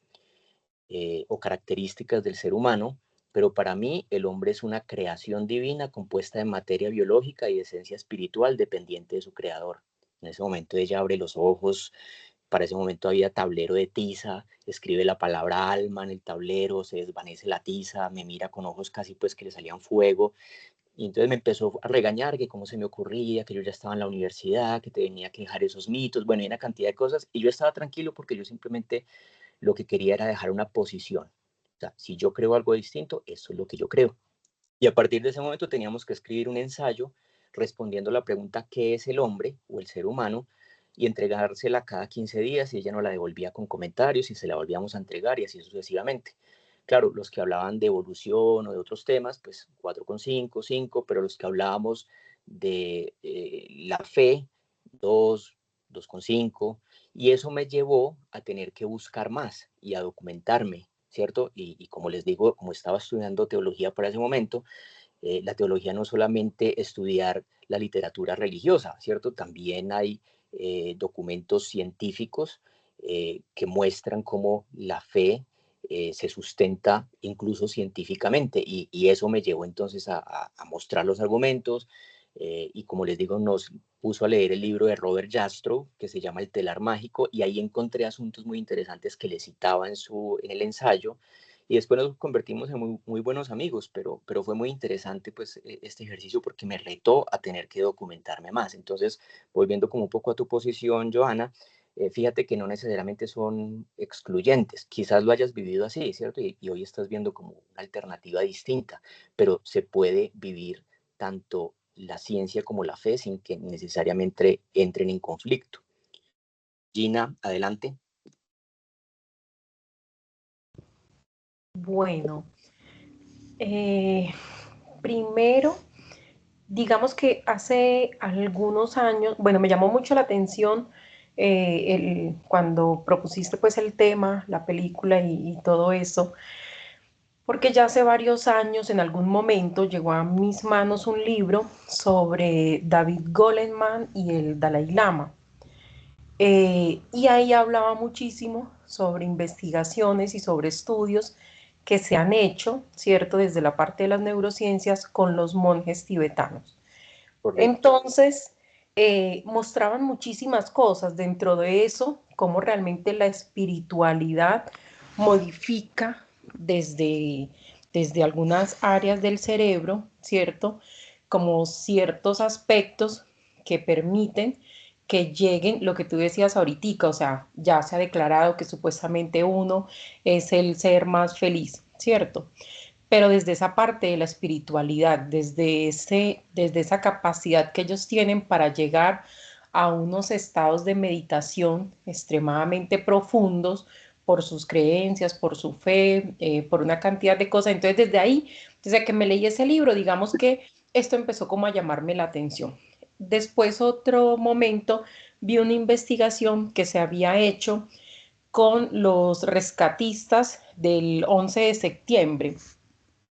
o características del ser humano, pero para mí el hombre es una creación divina compuesta de materia biológica y de esencia espiritual dependiente de su creador. En ese momento ella abre los ojos, para ese momento había tablero de tiza, escribe la palabra alma en el tablero, se desvanece la tiza, me mira con ojos casi pues que le salían fuego, y entonces me empezó a regañar que cómo se me ocurría, que yo ya estaba en la universidad, que tenía que dejar esos mitos, bueno, y una cantidad de cosas, y yo estaba tranquilo porque yo simplemente lo que quería era dejar una posición. O sea, si yo creo algo distinto, eso es lo que yo creo. Y a partir de ese momento teníamos que escribir un ensayo respondiendo a la pregunta ¿qué es el hombre o el ser humano? Y entregársela cada 15 días y ella nos la devolvía con comentarios y se la volvíamos a entregar y así sucesivamente. Claro, los que hablaban de evolución o de otros temas, pues 4,5, 5, pero los que hablábamos de la fe, 2, 2,5, y eso me llevó a tener que buscar más y a documentarme, ¿cierto? Y como les digo, como estaba estudiando teología para ese momento, la teología no solamente estudiar la literatura religiosa, ¿cierto? También hay documentos científicos que muestran cómo la fe se sustenta incluso científicamente y eso me llevó entonces a mostrar los argumentos y como les digo, nos puso a leer el libro de Robert Jastrow que se llama El telar mágico y ahí encontré asuntos muy interesantes que le citaba en el ensayo y después nos convertimos en muy buenos amigos, pero fue muy interesante pues este ejercicio porque me retó a tener que documentarme más. Entonces, volviendo como un poco a tu posición, Johanna, fíjate que no necesariamente son excluyentes, quizás lo hayas vivido así, ¿cierto? Y hoy estás viendo como una alternativa distinta, pero se puede vivir tanto la ciencia como la fe sin que necesariamente entren en conflicto. Gina, adelante. Bueno, primero, digamos que hace algunos años, bueno, me llamó mucho la atención cuando propusiste pues el tema, la película y todo eso, porque ya hace varios años, en algún momento, llegó a mis manos un libro sobre David Goleman y el Dalai Lama. Y ahí hablaba muchísimo sobre investigaciones y sobre estudios que se han hecho, ¿cierto?, desde la parte de las neurociencias con los monjes tibetanos. Correcto. Entonces, mostraban muchísimas cosas dentro de eso, cómo realmente la espiritualidad modifica desde algunas áreas del cerebro, ¿cierto? Como ciertos aspectos que permiten que lleguen, lo que tú decías ahorita, o sea, ya se ha declarado que supuestamente uno es el ser más feliz, ¿cierto? Pero desde esa parte de la espiritualidad, desde esa capacidad que ellos tienen para llegar a unos estados de meditación extremadamente profundos por sus creencias, por su fe, por una cantidad de cosas. Entonces, desde ahí, desde que me leí ese libro, digamos que esto empezó como a llamarme la atención. Después, otro momento, vi una investigación que se había hecho con los rescatistas del 11 de septiembre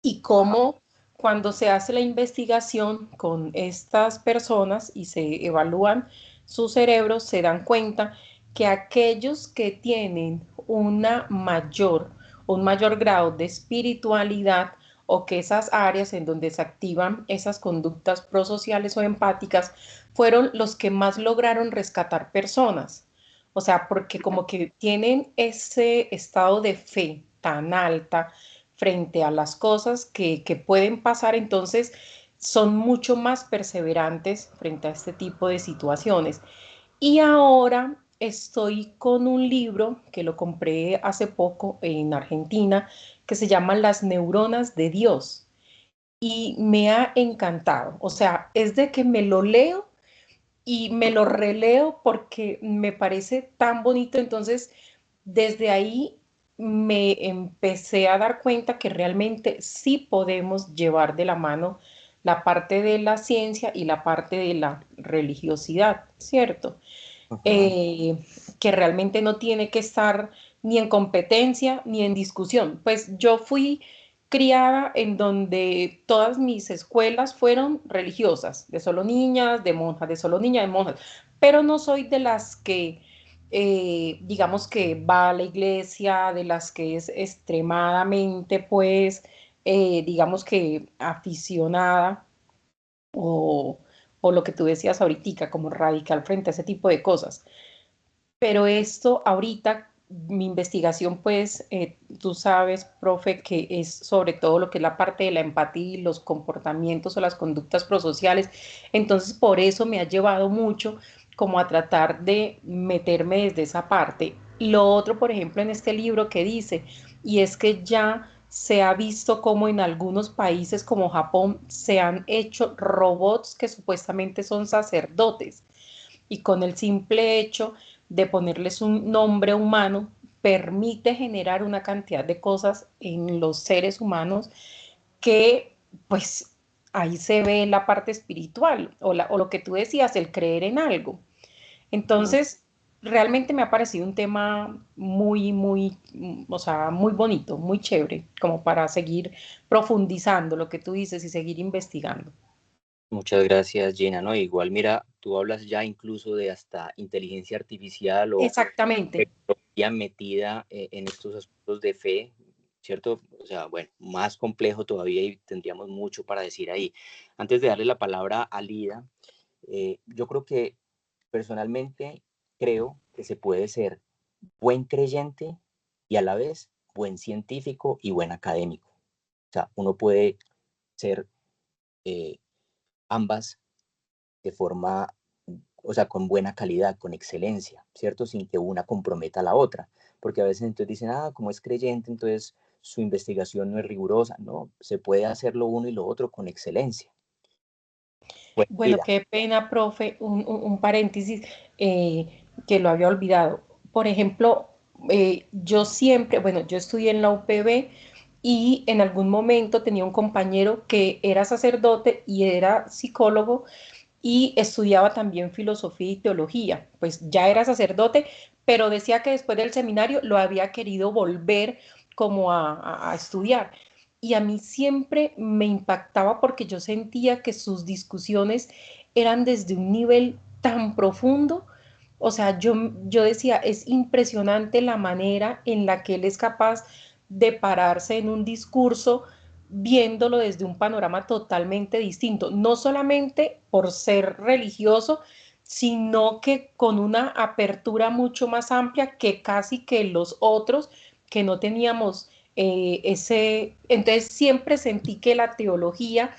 y cómo cuando se hace la investigación con estas personas y se evalúan sus cerebros, se dan cuenta que aquellos que tienen un mayor grado de espiritualidad o que esas áreas en donde se activan esas conductas prosociales o empáticas fueron los que más lograron rescatar personas. O sea, porque como que tienen ese estado de fe tan alta frente a las cosas que pueden pasar, entonces son mucho más perseverantes frente a este tipo de situaciones. Y ahora estoy con un libro que lo compré hace poco en Argentina, que se llama Las neuronas de Dios. Y me ha encantado. O sea, es de que me lo leo y me lo releo porque me parece tan bonito. Entonces, desde ahí me empecé a dar cuenta que realmente sí podemos llevar de la mano la parte de la ciencia y la parte de la religiosidad, ¿cierto? Ujú. Eh, que realmente no tiene que estar ni en competencia ni en discusión. Pues yo fui criada en donde todas mis escuelas fueron religiosas, de solo niñas, de monjas, de solo niñas, de monjas, pero no soy de las que, digamos que va a la iglesia, de las que es extremadamente, pues, digamos que aficionada o, o lo que tú decías ahorita, como radical frente a ese tipo de cosas. Pero esto ahorita, mi investigación, pues, tú sabes, profe, que es sobre todo lo que es la parte de la empatía y los comportamientos o las conductas prosociales. Entonces, por eso me ha llevado mucho como a tratar de meterme desde esa parte. Lo otro, por ejemplo, en este libro que dice, y es que ya se ha visto como en algunos países como Japón se han hecho robots que supuestamente son sacerdotes y con el simple hecho de ponerles un nombre humano permite generar una cantidad de cosas en los seres humanos que pues ahí se ve la parte espiritual o lo que tú decías, el creer en algo. Ujú. Entonces, realmente me ha parecido un tema o sea, muy bonito, muy chévere, como para seguir profundizando lo que tú dices y seguir investigando. Muchas gracias, Gina. No, igual, mira, tú hablas ya incluso de hasta inteligencia artificial o Exactamente. tecnología metida en estos aspectos de fe, ¿cierto? O sea, bueno, más complejo todavía y tendríamos mucho para decir ahí. Antes de darle la palabra a Lida, yo creo que personalmente creo que se puede ser buen creyente y a la vez buen científico y buen académico. O sea, uno puede ser eh, ambas de forma, o sea, con buena calidad, con excelencia, ¿cierto? Sin que una comprometa a la otra. Porque a veces entonces dicen, ah, como es creyente, entonces su investigación no es rigurosa. No, se puede hacer lo uno y lo otro con excelencia. Bueno, Bueno, mira, qué pena, profe, un paréntesis que lo había olvidado. Por ejemplo, yo siempre, bueno, yo estudié en la UPB y en algún momento tenía un compañero que era sacerdote y era psicólogo y estudiaba también filosofía y teología. Pues ya era sacerdote, pero decía que después del seminario lo había querido volver como a estudiar. Y a mí siempre me impactaba porque yo sentía que sus discusiones eran desde un nivel tan profundo. O sea, yo decía, es impresionante la manera en la que él es capaz de pararse en un discurso viéndolo desde un panorama totalmente distinto, no solamente por ser religioso, sino que con una apertura mucho más amplia que casi que los otros que no teníamos ese. Entonces siempre sentí que la teología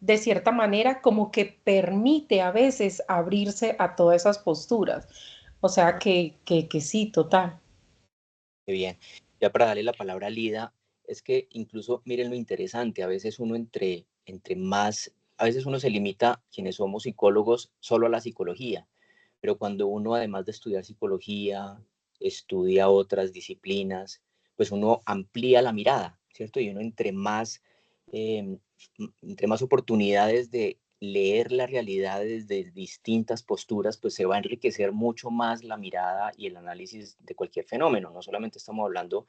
de cierta manera como que permite a veces abrirse a todas esas posturas. O sea que sí, total. Qué bien. Ya para darle la palabra a Lida, es que incluso miren lo interesante, a veces uno entre más, a veces uno se limita, quienes somos psicólogos, solo a la psicología, pero cuando uno además de estudiar psicología, estudia otras disciplinas, pues uno amplía la mirada, ¿cierto? Y uno eh, entre más oportunidades de leer la realidad desde distintas posturas, pues se va a enriquecer mucho más la mirada y el análisis de cualquier fenómeno. No solamente estamos hablando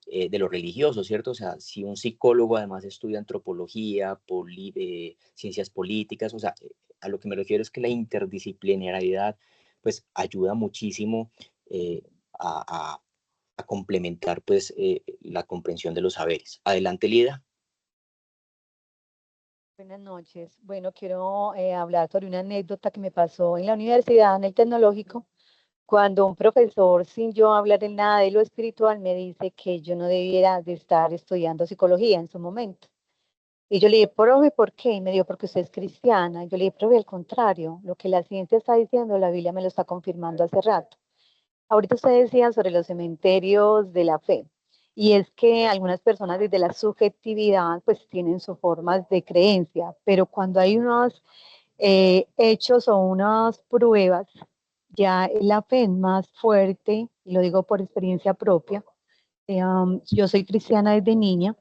de lo religioso, ¿cierto? O sea, si un psicólogo además estudia antropología, ciencias políticas, o sea, a lo que me refiero es que la interdisciplinariedad pues ayuda muchísimo a, a complementar pues la comprensión de los saberes. Adelante, Lida. Buenas noches. Bueno, quiero hablar sobre una anécdota que me pasó en la universidad, en el tecnológico, cuando un profesor, sin yo hablar de nada de lo espiritual, me dice que yo no debiera de estar estudiando psicología en su momento. Y yo le dije, profe, ¿por qué? Y me dijo, porque usted es cristiana. Y yo le dije, profe, al contrario, lo que la ciencia está diciendo, la Biblia me lo está confirmando hace rato. Ahorita usted decía sobre los cementerios de la fe. Y es que algunas personas desde la subjetividad pues tienen sus formas de creencia, pero cuando hay unos hechos o unas pruebas, ya la fe es más fuerte, y lo digo por experiencia propia. Yo soy cristiana desde niña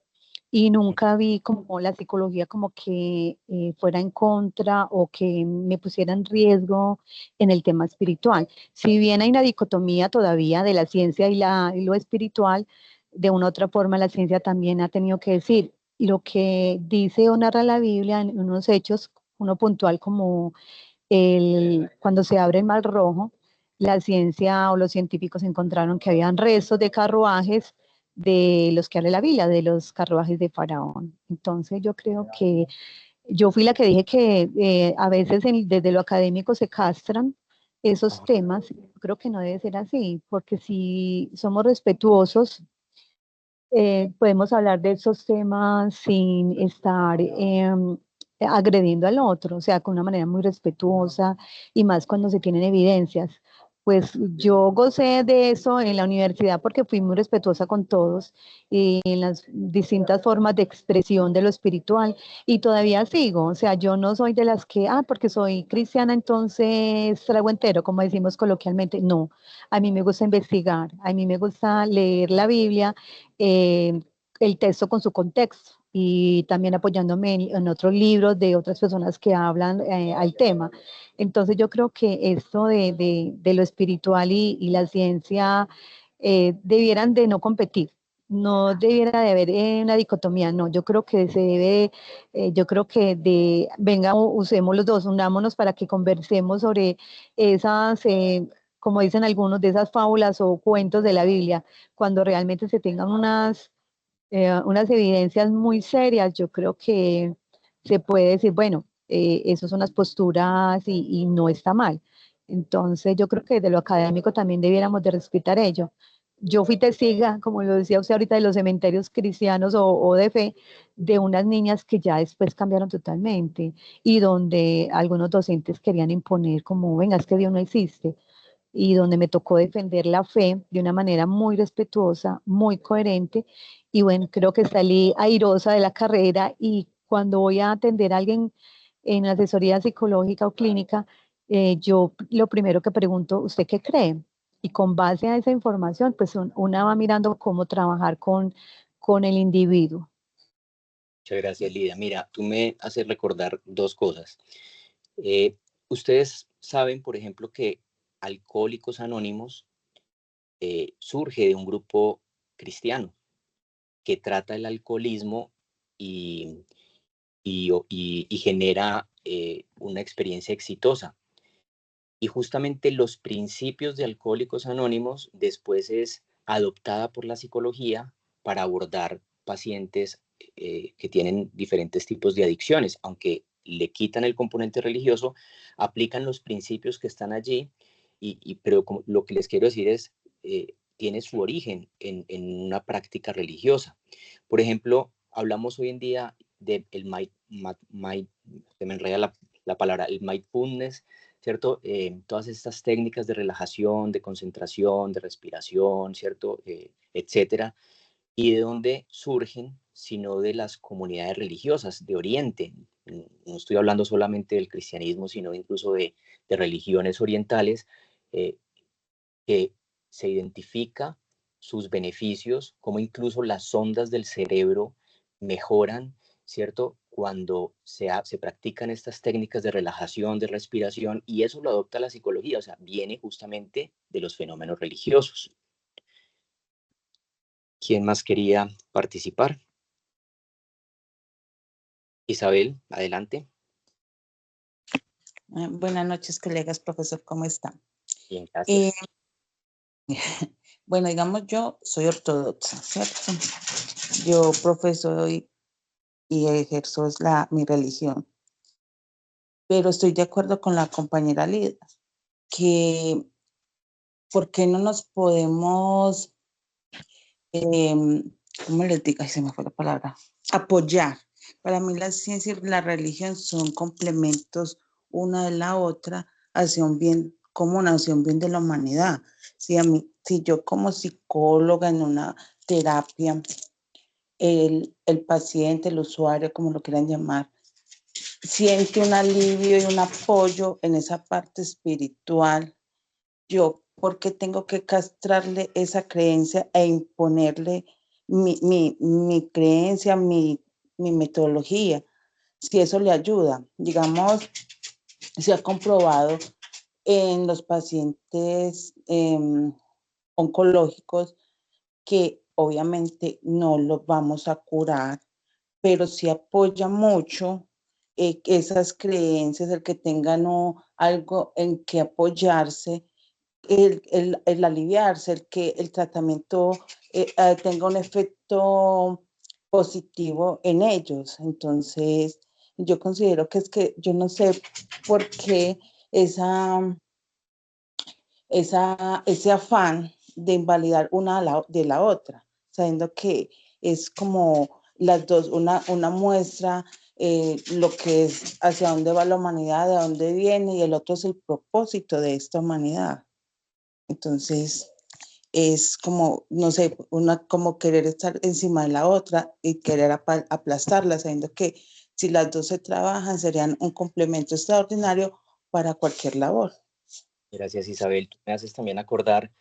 y nunca vi como la psicología como que fuera en contra o que me pusiera en riesgo en el tema espiritual. Si bien hay una dicotomía todavía de la ciencia y lo espiritual, de una u otra forma la ciencia también ha tenido que decir lo que dice o narra la Biblia en unos hechos, uno puntual como cuando se abre el Mar Rojo, la ciencia o los científicos encontraron que habían restos de carruajes de los que habla la Biblia, de los carruajes de Faraón. Entonces yo creo que yo fui la que dije que a veces desde lo académico se castran esos temas. Creo que no debe ser así, porque si somos respetuosos, podemos hablar de esos temas sin estar agrediendo al otro, o sea, con una manera muy respetuosa y más cuando se tienen evidencias. Pues yo gocé de eso en la universidad porque fui muy respetuosa con todos y en las distintas formas de expresión de lo espiritual y todavía sigo, o sea, yo no soy de las que, porque soy cristiana, entonces trago entero, como decimos coloquialmente, no, a mí me gusta investigar, a mí me gusta leer la Biblia, eh, el texto con su contexto y también apoyándome en otros libros de otras personas que hablan al tema. Entonces yo creo que esto de lo espiritual y la ciencia debieran de no competir. No debiera de haber una dicotomía, no, yo creo que se debe, yo creo que venga, usemos los dos, unámonos para que conversemos sobre esas, como dicen algunos, de esas fábulas o cuentos de la Biblia, cuando realmente se tengan unas evidencias muy serias, yo creo que se puede decir, bueno, eso son las posturas y no está mal. Entonces, yo creo que de lo académico también debiéramos de respetar ello. Yo fui testiga, como lo decía usted ahorita, de los cementerios cristianos o de fe, de unas niñas que ya después cambiaron totalmente y donde algunos docentes querían imponer como, venga, es que Dios no existe y donde me tocó defender la fe de una manera muy respetuosa, muy coherente. Y bueno, creo que salí airosa de la carrera y cuando voy a atender a alguien en asesoría psicológica o clínica, yo lo primero que pregunto, ¿usted qué cree? Y con base a esa información, pues una va mirando cómo trabajar con el individuo. Muchas gracias, Lida. Mira, tú me haces recordar dos cosas. Eh, Ustedes saben, por ejemplo, que Alcohólicos Anónimos surge de un grupo cristiano que trata el alcoholismo y, y genera una experiencia exitosa. Y justamente los principios de Alcohólicos Anónimos después es adoptada por la psicología para abordar pacientes que tienen diferentes tipos de adicciones, aunque le quitan el componente religioso, aplican los principios que están allí, pero lo que les quiero decir es, tiene su origen en una práctica religiosa. Por ejemplo, hablamos hoy en día de se me enreda la palabra, el mindfulness, ¿cierto? Todas estas técnicas de relajación, de concentración, de respiración, ¿cierto? Etcétera. ¿Y de dónde surgen? Sino de las comunidades religiosas de Oriente. No estoy hablando solamente del cristianismo, sino incluso de religiones orientales, eh, que se identifica sus beneficios, como incluso las ondas del cerebro mejoran, ¿cierto? Cuando se practican estas técnicas de relajación, de respiración, y eso lo adopta la psicología, o sea, viene justamente de los fenómenos religiosos. ¿Quién más quería participar? Isabel, adelante. Buenas noches, colegas, profesor, ¿cómo están? Bien, gracias. Bueno, digamos, yo soy ortodoxa, ¿cierto? Yo profeso y ejerzo mi religión, pero estoy de acuerdo con la compañera Lida, que ¿por qué no nos podemos, cómo les digo? Ay, se me fue la palabra, apoyar? Para mí la ciencia y la religión son complementos una de la otra hacia un bien común, hacia un bien de la humanidad. Si yo como psicóloga en una terapia, el paciente, el usuario, como lo quieran llamar, siente un alivio y un apoyo en esa parte espiritual, yo, ¿por qué tengo que castrarle esa creencia e imponerle mi creencia, mi metodología? Si eso le ayuda, digamos, se ha comprobado en los pacientes oncológicos que obviamente no los vamos a curar, pero sí apoya mucho esas creencias, el que tengan algo en que apoyarse, el aliviarse, el que el tratamiento tenga un efecto positivo en ellos. Entonces, yo considero que es que yo no sé por qué ese afán de invalidar una de la otra, sabiendo que es como las dos, una muestra lo que es hacia dónde va la humanidad, de dónde viene, y el otro es el propósito de esta humanidad. Entonces, es como, no sé, como querer estar encima de la otra y querer aplastarla, sabiendo que si las dos se trabajan serían un complemento extraordinario para cualquier labor. Gracias, Isabel. Tú me haces también acordar,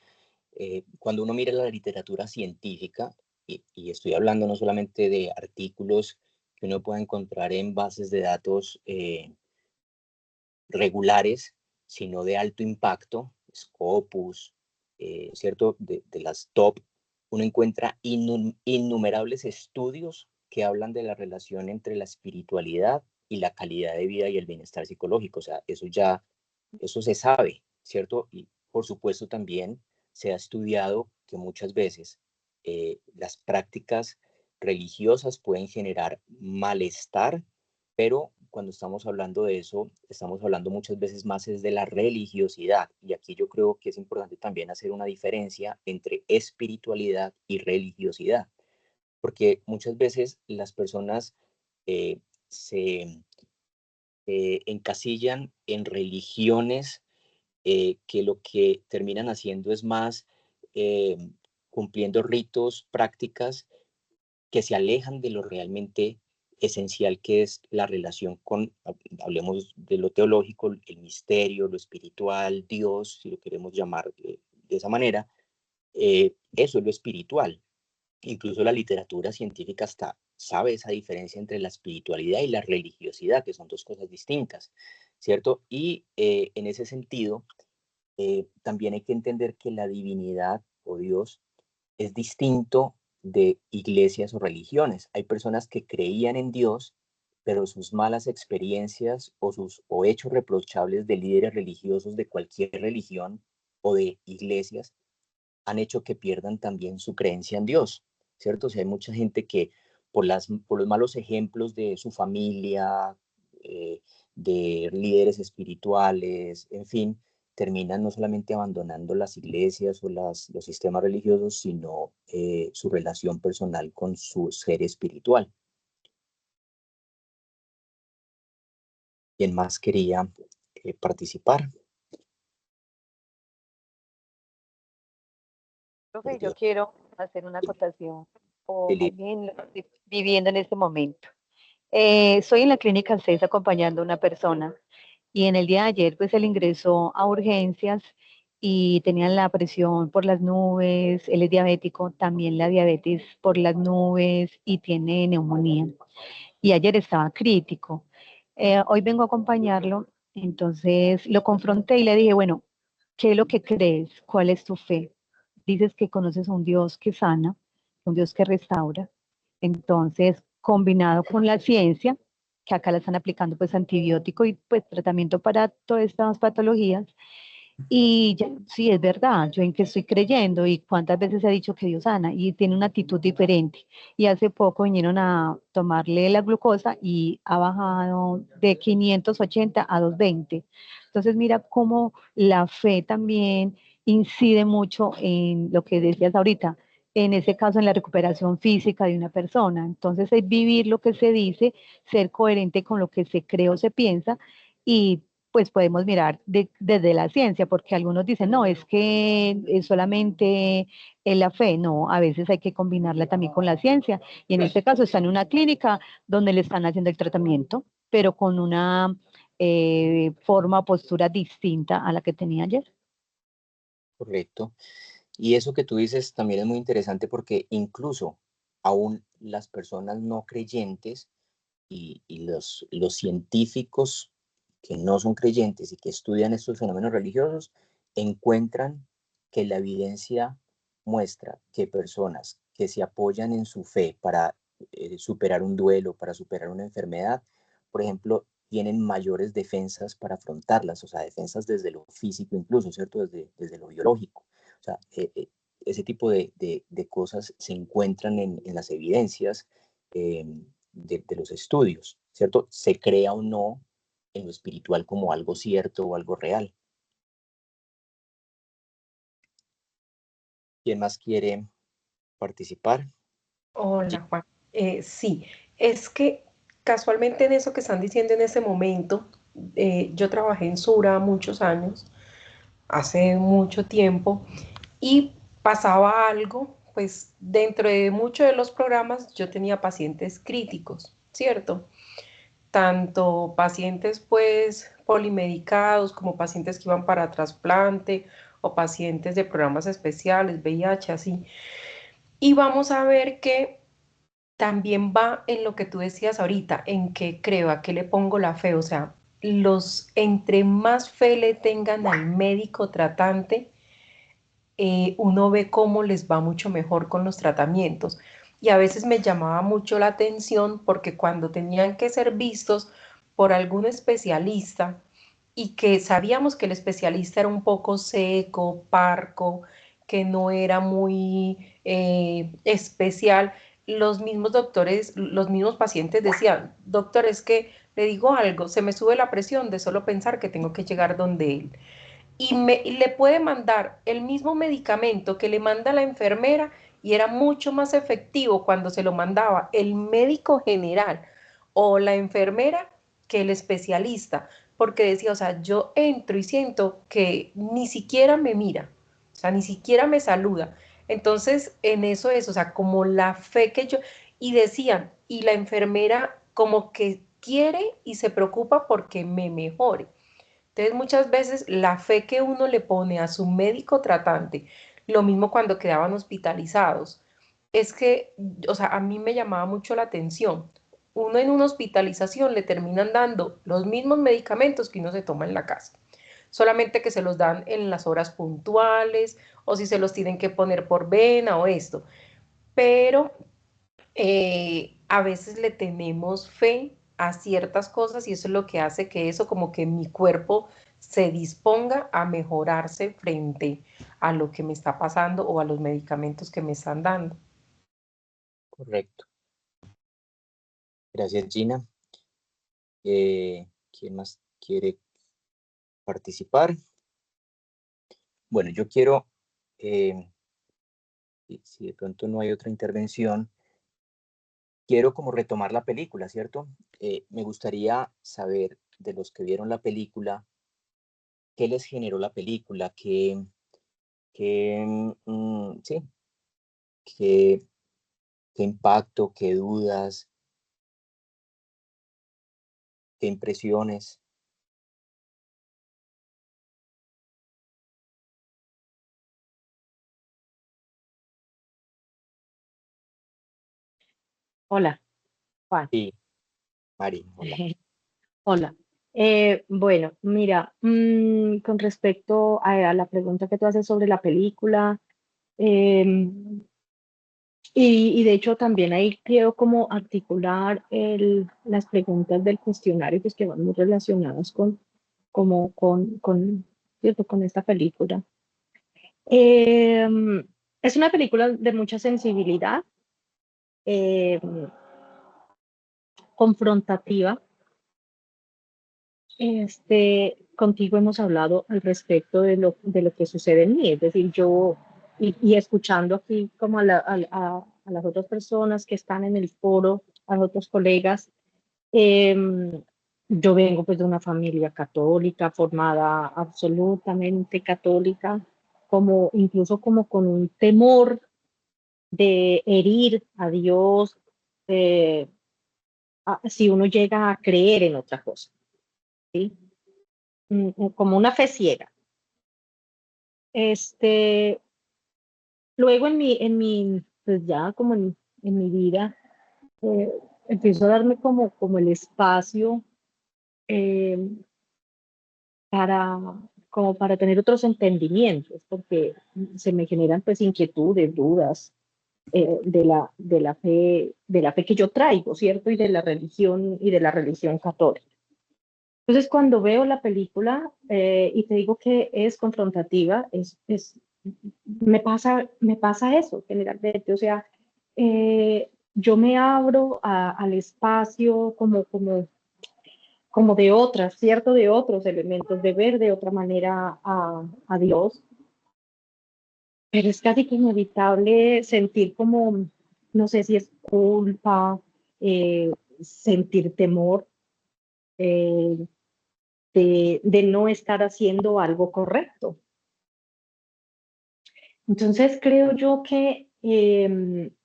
cuando uno mira la literatura científica, y estoy hablando no solamente de artículos que uno pueda encontrar en bases de datos regulares, sino de alto impacto, Scopus, ¿cierto? De las top, uno encuentra innumerables estudios que hablan de la relación entre la espiritualidad y la calidad de vida y el bienestar psicológico. O sea, eso se sabe, ¿cierto? Y por supuesto también se ha estudiado que muchas veces las prácticas religiosas pueden generar malestar, pero cuando estamos hablando de eso, estamos hablando muchas veces más es de la religiosidad. Y aquí yo creo que es importante también hacer una diferencia entre espiritualidad y religiosidad, porque muchas veces las personas eh, se encasillan en religiones que lo que terminan haciendo es más eh, cumpliendo ritos, prácticas que se alejan de lo realmente esencial que es la relación con, hablemos de lo teológico, el misterio, lo espiritual, Dios, si lo queremos llamar de esa manera, eso es lo espiritual. Incluso la literatura científica hasta sabe esa diferencia entre la espiritualidad y la religiosidad, que son dos cosas distintas, ¿cierto? Y en ese sentido, también hay que entender que la divinidad o Dios es distinto de iglesias o religiones. Hay personas que creían en Dios, pero sus malas experiencias o hechos reprochables de líderes religiosos de cualquier religión o de iglesias han hecho que pierdan también su creencia en Dios, ¿cierto? O sea, hay mucha gente que por los malos ejemplos de su familia, eh, de líderes espirituales, en fin, terminan no solamente abandonando las iglesias o los sistemas religiosos, sino su relación personal con su ser espiritual. ¿Quién más quería participar? Por Profe, yo Dios, quiero hacer una acotación o más Felipe. bien lo que estoy viviendo en este momento. Estoy en la clínica 6 acompañando a una persona y en el día de ayer pues él ingresó a urgencias y tenía la presión por las nubes, él es diabético, también la diabetes por las nubes y tiene neumonía. Y ayer estaba crítico. Hoy vengo a acompañarlo, entonces lo confronté y le dije, bueno, ¿qué es lo que crees? ¿Cuál es tu fe? Dices que conoces a un Dios que sana, un Dios que restaura. Entonces, combinado con la ciencia, que acá la están aplicando pues antibiótico y pues tratamiento para todas estas patologías, y ya, sí, es verdad, yo en qué estoy creyendo y cuántas veces he dicho que Dios sana y tiene una actitud diferente. Y hace poco vinieron a tomarle la glucosa y ha bajado de 580 a 220. Entonces mira cómo la fe también incide mucho en lo que decías ahorita, en ese caso en la recuperación física de una persona. Entonces es vivir lo que se dice, ser coherente con lo que se cree o se piensa y pues podemos mirar desde la ciencia, porque algunos dicen, no, es que es solamente la fe, no, a veces hay que combinarla también con la ciencia, y en este caso está en una clínica donde le están haciendo el tratamiento, pero con una forma o postura distinta a la que tenía ayer. Correcto. Y eso que tú dices también es muy interesante porque incluso aún las personas no creyentes y los científicos que no son creyentes y que estudian estos fenómenos religiosos encuentran que la evidencia muestra que personas que se apoyan en su fe para superar un duelo, para superar una enfermedad, por ejemplo, tienen mayores defensas para afrontarlas, o sea, defensas desde lo físico incluso, ¿cierto? Desde lo biológico. O sea, ese tipo de cosas se encuentran en las evidencias eh, de los estudios, ¿cierto? Se crea o no en lo espiritual como algo cierto o algo real. ¿Quién más quiere participar? Hola, Juan. Sí, es que casualmente en eso que están diciendo en ese momento, yo trabajé en Sura muchos años, hace mucho tiempo, y pasaba algo, pues dentro de muchos de los programas yo tenía pacientes críticos, ¿cierto? Tanto pacientes pues polimedicados como pacientes que iban para trasplante o pacientes de programas especiales, VIH, así. Y vamos a ver que también va en lo que tú decías ahorita, en qué creo, a qué le pongo la fe, o sea, entre más fe le tengan al médico tratante, uno ve cómo les va mucho mejor con los tratamientos. Y a veces me llamaba mucho la atención porque cuando tenían que ser vistos por algún especialista y que sabíamos que el especialista era un poco seco, parco, que no era muy especial, los mismos doctores, los mismos pacientes decían, doctor, es que le digo algo, se me sube la presión de solo pensar que tengo que llegar donde él y le puede mandar el mismo medicamento que le manda la enfermera y era mucho más efectivo cuando se lo mandaba el médico general o la enfermera que el especialista, porque decía, o sea, yo entro y siento que ni siquiera me mira, o sea, ni siquiera me saluda. Entonces, en eso es, o sea, como la fe que yo, y decían, y la enfermera como que quiere y se preocupa porque me mejore. Entonces, muchas veces la fe que uno le pone a su médico tratante, lo mismo cuando quedaban hospitalizados, es que, o sea, a mí me llamaba mucho la atención. Uno en una hospitalización le terminan dando los mismos medicamentos que uno se toma en la casa, solamente que se los dan en las horas puntuales o si se los tienen que poner por vena o esto. Pero a veces le tenemos fe a ciertas cosas y eso es lo que hace que eso como que mi cuerpo se disponga a mejorarse frente a lo que me está pasando o a los medicamentos que me están dando. Correcto. Gracias, Gina. ¿Quién más quiere participar? Bueno, yo quiero, si de pronto no hay otra intervención, quiero como retomar la película, ¿cierto? Me gustaría saber de los que vieron la película, ¿qué les generó la película? Sí, qué, qué impacto, qué dudas, qué impresiones? Hola, Juan. Sí, Mari, hola. Hola. Bueno, mira, con respecto a la pregunta que tú haces sobre la película, em, y de hecho también ahí quiero como articular las preguntas del cuestionario pues, que van muy relacionadas ¿cierto? Con esta película. Em, es una película de mucha sensibilidad, em, confrontativa. Contigo hemos hablado al respecto de lo que sucede en mí, es decir, y escuchando aquí como a las otras personas que están en el foro, a los otros colegas, eh, yo vengo pues de una familia católica, formada absolutamente católica, como incluso como con un temor de herir a Dios, eh, si uno llega a creer en otra cosa, ¿sí? Como una fe ciega. Este, luego pues ya como en mi vida, eh, empiezo a darme como el espacio eh, para, como para tener otros entendimientos, porque se me generan pues inquietudes, dudas de la fe que yo traigo, ¿cierto? Y de la religión católica. Entonces, cuando veo la película y te digo que es confrontativa, me pasa eso generalmente. O sea, yo me abro al espacio como de otras, ¿cierto? De otros elementos, de ver de otra manera a Dios. Pero es casi que inevitable sentir como, no sé si es culpa, sentir temor. Eh, de no estar haciendo algo correcto. Entonces creo yo que el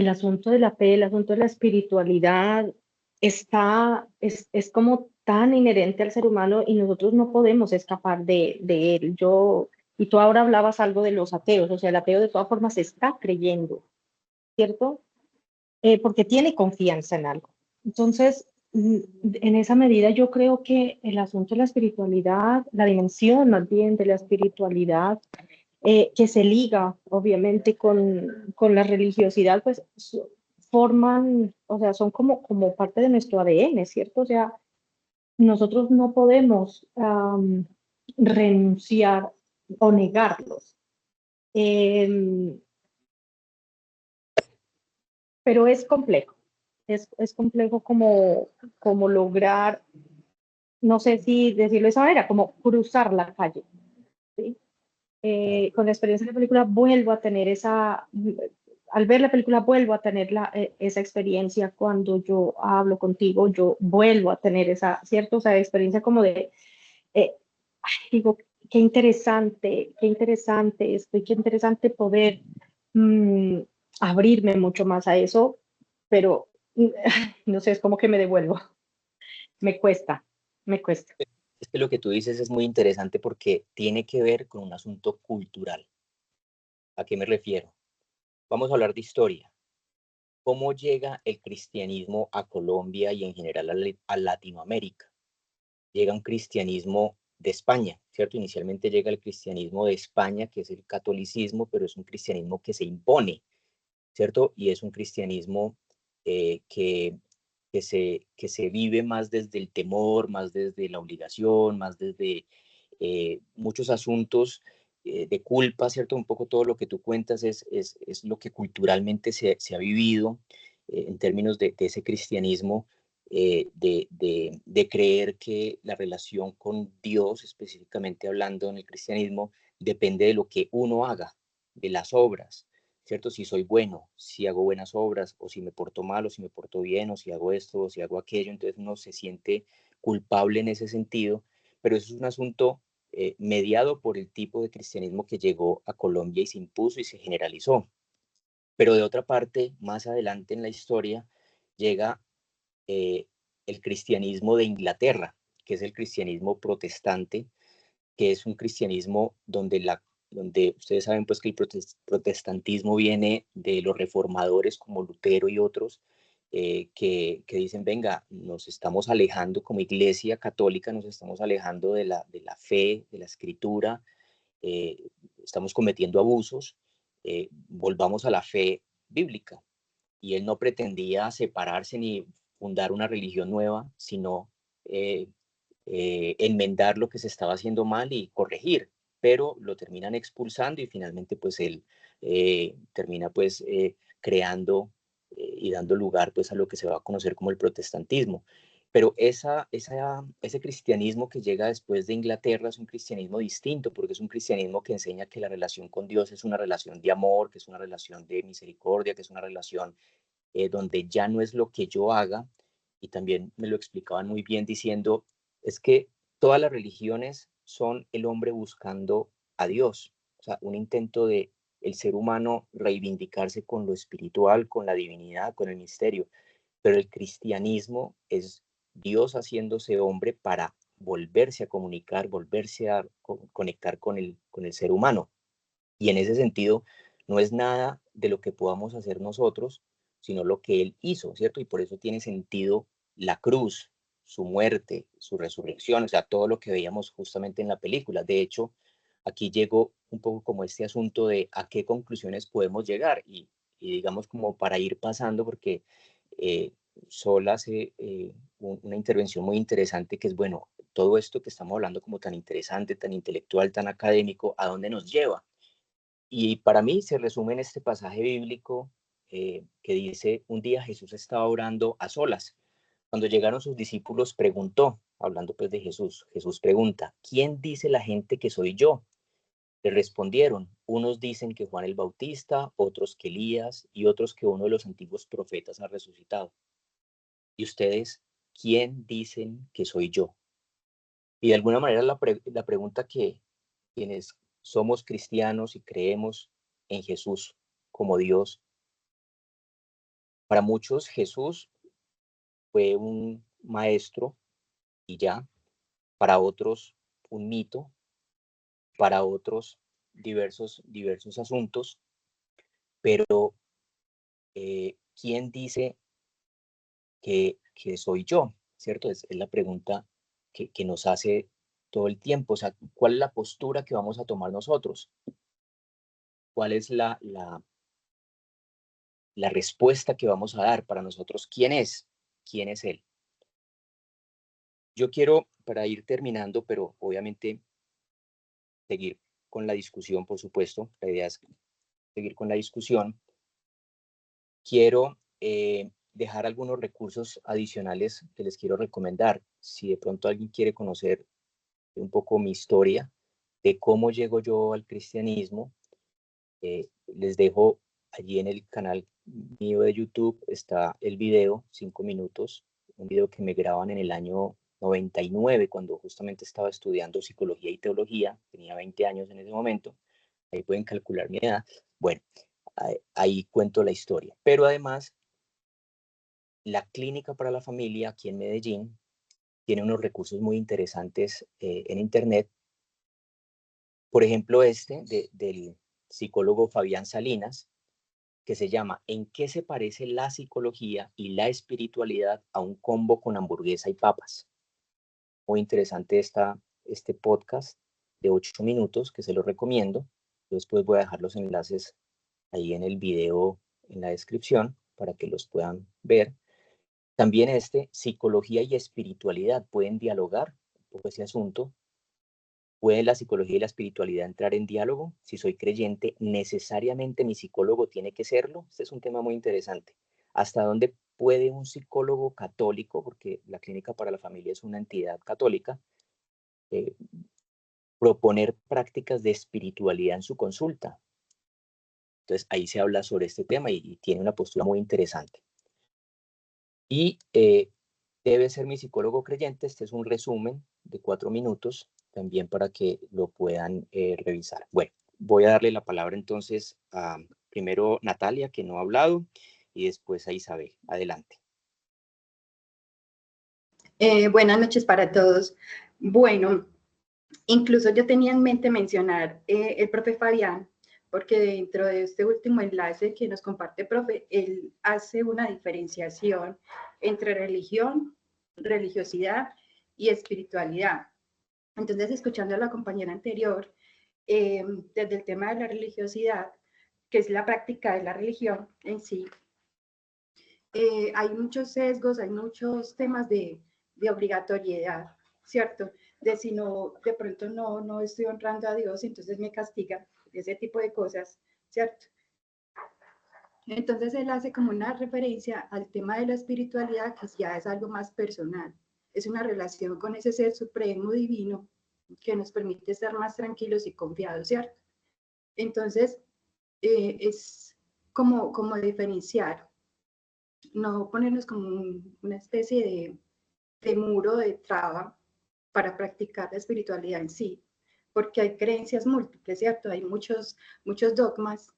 asunto de la fe, el asunto de la espiritualidad es como tan inherente al ser humano y nosotros no podemos escapar de él. Y tú ahora hablabas algo de los ateos, o sea, el ateo de todas formas está creyendo, ¿cierto? Porque tiene confianza en algo. Entonces, en esa medida yo creo que el asunto de la espiritualidad, la dimensión más bien de la espiritualidad, que se liga obviamente con la religiosidad, pues forman, o sea, son como parte de nuestro ADN, ¿cierto? O sea, nosotros no podemos renunciar o negarlos. Em, pero es complejo. Es complejo como lograr, no sé si decirlo de esa manera, como cruzar la calle. ¿Sí? Con la experiencia de la película vuelvo a tener al ver la película vuelvo a tener esa experiencia cuando yo hablo contigo, yo vuelvo a tener esa, ¿cierto? O sea, experiencia como eh, digo, qué interesante esto y qué interesante poder mm, abrirme mucho más a eso, pero no sé, es como que me devuelvo, me cuesta, me cuesta. Es que lo que tú dices es muy interesante porque tiene que ver con un asunto cultural. ¿A qué me refiero? Vamos a hablar de historia. ¿Cómo llega el cristianismo a Colombia y en general a Latinoamérica? Llega un cristianismo de España, ¿cierto? Inicialmente llega el cristianismo de España, que es el catolicismo, pero es un cristianismo que se impone, ¿cierto? Y es un cristianismo eh, que, que se vive más desde el temor, más desde la obligación, más desde muchos asuntos de culpa, ¿cierto? Un poco todo lo que tú cuentas es lo que culturalmente se ha vivido en términos de ese cristianismo, de creer que la relación con Dios, específicamente hablando en el cristianismo, depende de lo que uno haga, de las obras, ¿cierto? Si soy bueno, si hago buenas obras, o si me porto mal, o si me porto bien, o si hago esto, o si hago aquello, entonces uno se siente culpable en ese sentido, pero eso es un asunto mediado por el tipo de cristianismo que llegó a Colombia y se impuso y se generalizó. Pero de otra parte, más adelante en la historia, llega eh, el cristianismo de Inglaterra, que es el cristianismo protestante, que es un cristianismo donde ustedes saben pues que el protestantismo viene de los reformadores como Lutero y otros, que dicen, venga, nos estamos alejando como iglesia católica, nos estamos alejando de la fe, de la escritura, estamos cometiendo abusos, volvamos a la fe bíblica. Y él no pretendía separarse ni fundar una religión nueva, sino eh, enmendar lo que se estaba haciendo mal y corregir, pero lo terminan expulsando y finalmente pues él termina pues creando y dando lugar pues a lo que se va a conocer como el protestantismo. Pero ese cristianismo que llega después de Inglaterra es un cristianismo distinto, porque es un cristianismo que enseña que la relación con Dios es una relación de amor, que es una relación de misericordia, que es una relación donde ya no es lo que yo haga, y también me lo explicaban muy bien diciendo, es que todas las religiones son el hombre buscando a Dios, o sea, un intento de el ser humano reivindicarse con lo espiritual, con la divinidad, con el misterio, pero el cristianismo es Dios haciéndose hombre para volverse a comunicar, volverse a conectar con el ser humano. Y en ese sentido, no es nada de lo que podamos hacer nosotros, sino lo que Él hizo, ¿cierto? Y por eso tiene sentido la cruz, su muerte, su resurrección, o sea, todo lo que veíamos justamente en la película. De hecho, aquí llegó un poco como este asunto de a qué conclusiones podemos llegar y digamos como para ir pasando, porque eh, Sol hace una intervención muy interesante que es, bueno, todo esto que estamos hablando como tan interesante, tan intelectual, tan académico, ¿a dónde nos lleva? Y para mí se resume en este pasaje bíblico que dice, un día Jesús estaba orando a solas. Cuando llegaron sus discípulos preguntó, hablando pues de Jesús, Jesús pregunta, ¿quién dice la gente que soy yo? Le respondieron, unos dicen que Juan el Bautista, otros que Elías y otros que uno de los antiguos profetas ha resucitado. ¿Y ustedes quién dicen que soy yo? Y de alguna manera la pregunta que quienes somos cristianos y creemos en Jesús como Dios, para muchos Jesús fue un maestro y ya, para otros un mito, para otros diversos asuntos, pero ¿quién dice que soy yo? ¿Cierto? Es la pregunta que nos hace todo el tiempo. O sea, ¿cuál es la postura que vamos a tomar nosotros? ¿Cuál es la respuesta que vamos a dar para nosotros? ¿Quién es? ¿Quién es Él? Yo quiero, para ir terminando, pero obviamente seguir con la discusión, por supuesto, la idea es seguir con la discusión. Quiero dejar algunos recursos adicionales que les quiero recomendar. Si de pronto alguien quiere conocer un poco mi historia de cómo llego yo al cristianismo, les dejo allí en el canal mío de YouTube, está el video, 5 minutos, un video que me graban en el año 99, cuando justamente estaba estudiando psicología y teología, tenía 20 años en ese momento, ahí pueden calcular mi edad. Bueno, ahí cuento la historia. Pero además, la Clínica para la Familia aquí en Medellín tiene unos recursos muy interesantes en Internet. Por ejemplo, del psicólogo Fabián Salinas, que se llama ¿En qué se parece la psicología y la espiritualidad a un combo con hamburguesa y papas? Muy interesante este podcast de 8 minutos que se lo recomiendo. Yo después voy a dejar los enlaces ahí en el video, en la descripción, para que los puedan ver. También psicología y espiritualidad pueden dialogar un poco ese asunto. ¿Puede la psicología y la espiritualidad entrar en diálogo? Si soy creyente, ¿necesariamente mi psicólogo tiene que serlo? Este es un tema muy interesante. ¿Hasta dónde puede un psicólogo católico, porque la Clínica para la Familia es una entidad católica, eh, proponer prácticas de espiritualidad en su consulta? Entonces ahí se habla sobre este tema y tiene una postura muy interesante. Y debe ser mi psicólogo creyente. Este es un resumen de 4 minutos también para que lo puedan revisar. Bueno, voy a darle la palabra entonces a primero Natalia, que no ha hablado, y después a Isabel. Adelante. Buenas noches para todos. Bueno, incluso yo tenía en mente mencionar el profe Fabián, porque dentro de este último enlace que nos comparte el profe, él hace una diferenciación entre religión, religiosidad y espiritualidad. Entonces, escuchando a la compañera anterior, desde el tema de la religiosidad, que es la práctica de la religión en sí, hay muchos sesgos, hay muchos temas de obligatoriedad, ¿cierto? De si no, de pronto no estoy honrando a Dios, entonces me castiga, ese tipo de cosas, ¿cierto? Entonces él hace como una referencia al tema de la espiritualidad, que ya es algo más personal, es una relación con ese ser supremo divino que nos permite estar más tranquilos y confiados, ¿cierto? Entonces, es como diferenciar, no ponernos como una especie de muro, de traba para practicar la espiritualidad en sí, porque hay creencias múltiples, ¿cierto? Hay muchos dogmas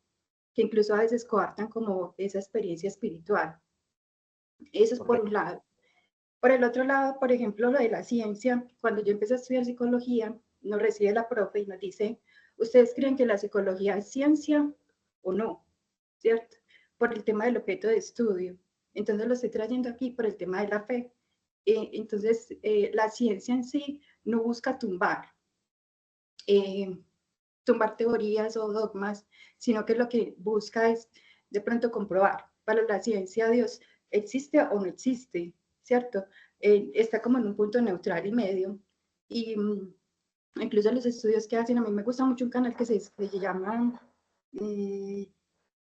que incluso a veces coartan como esa experiencia espiritual. Eso es por un lado. Por el otro lado, por ejemplo, lo de la ciencia, cuando yo empecé a estudiar psicología, nos recibe la profe y nos dice, ¿ustedes creen que la psicología es ciencia o no? ¿Cierto? Por el tema del objeto de estudio. Entonces lo estoy trayendo aquí por el tema de la fe. Entonces, la ciencia en sí no busca tumbar teorías o dogmas, sino que lo que busca es de pronto comprobar. Para la ciencia, Dios existe o no existe, ¿cierto? Está como en un punto neutral y medio. Y incluso los estudios que hacen, a mí me gusta mucho un canal que se llama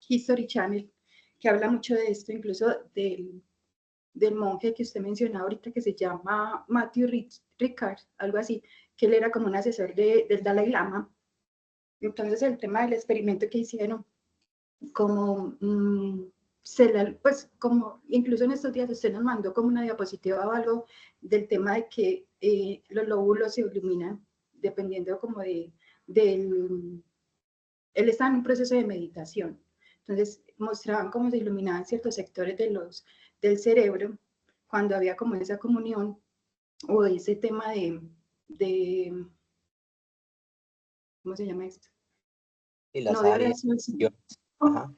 History Channel, que habla mucho de esto, incluso del monje que usted mencionó ahorita, que se llama Matthew Ricard, algo así, que él era como un asesor del Dalai Lama. Entonces el tema del experimento que hicieron, como pues como incluso en estos días usted nos mandó como una diapositiva o algo del tema de que los lóbulos se iluminan dependiendo como él está en un proceso de meditación. Entonces mostraban cómo se iluminaban ciertos sectores del cerebro cuando había como esa comunión o ese tema de ¿cómo se llama esto? Y las No de áreas, oración, sino, ajá,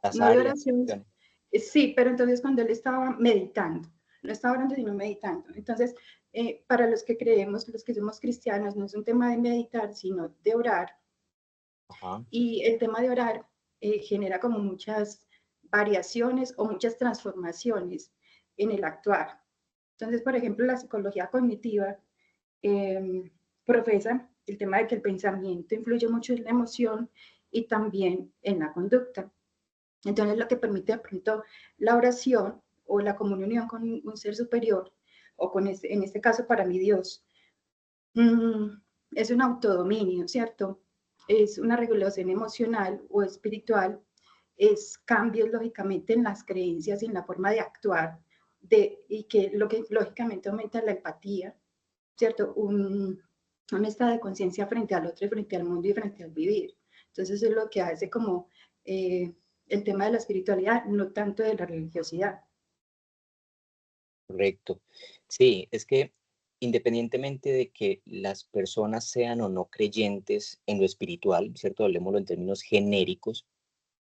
las no de áreas. oración. Sí, pero entonces cuando él estaba meditando, no estaba orando, sino meditando. Entonces, para los que creemos, los que somos cristianos, no es un tema de meditar, sino de orar. Ajá. Y el tema de orar genera como muchas variaciones o muchas transformaciones en el actuar. Entonces, por ejemplo, la psicología cognitiva profesa el tema de que el pensamiento influye mucho en la emoción y también en la conducta. Entonces, lo que permite de pronto la oración o la comunión con un ser superior, o con en este caso para mí Dios, es un autodominio, ¿cierto? Es una regulación emocional o espiritual, es cambios lógicamente en las creencias y en la forma de actuar, y que lo que lógicamente aumenta la empatía, ¿cierto? Un estado de conciencia frente al otro y frente al mundo y frente al vivir. Entonces es lo que hace como el tema de la espiritualidad, no tanto de la religiosidad. Correcto. Sí, es que independientemente de que las personas sean o no creyentes en lo espiritual, ¿cierto? Hablemoslo en términos genéricos,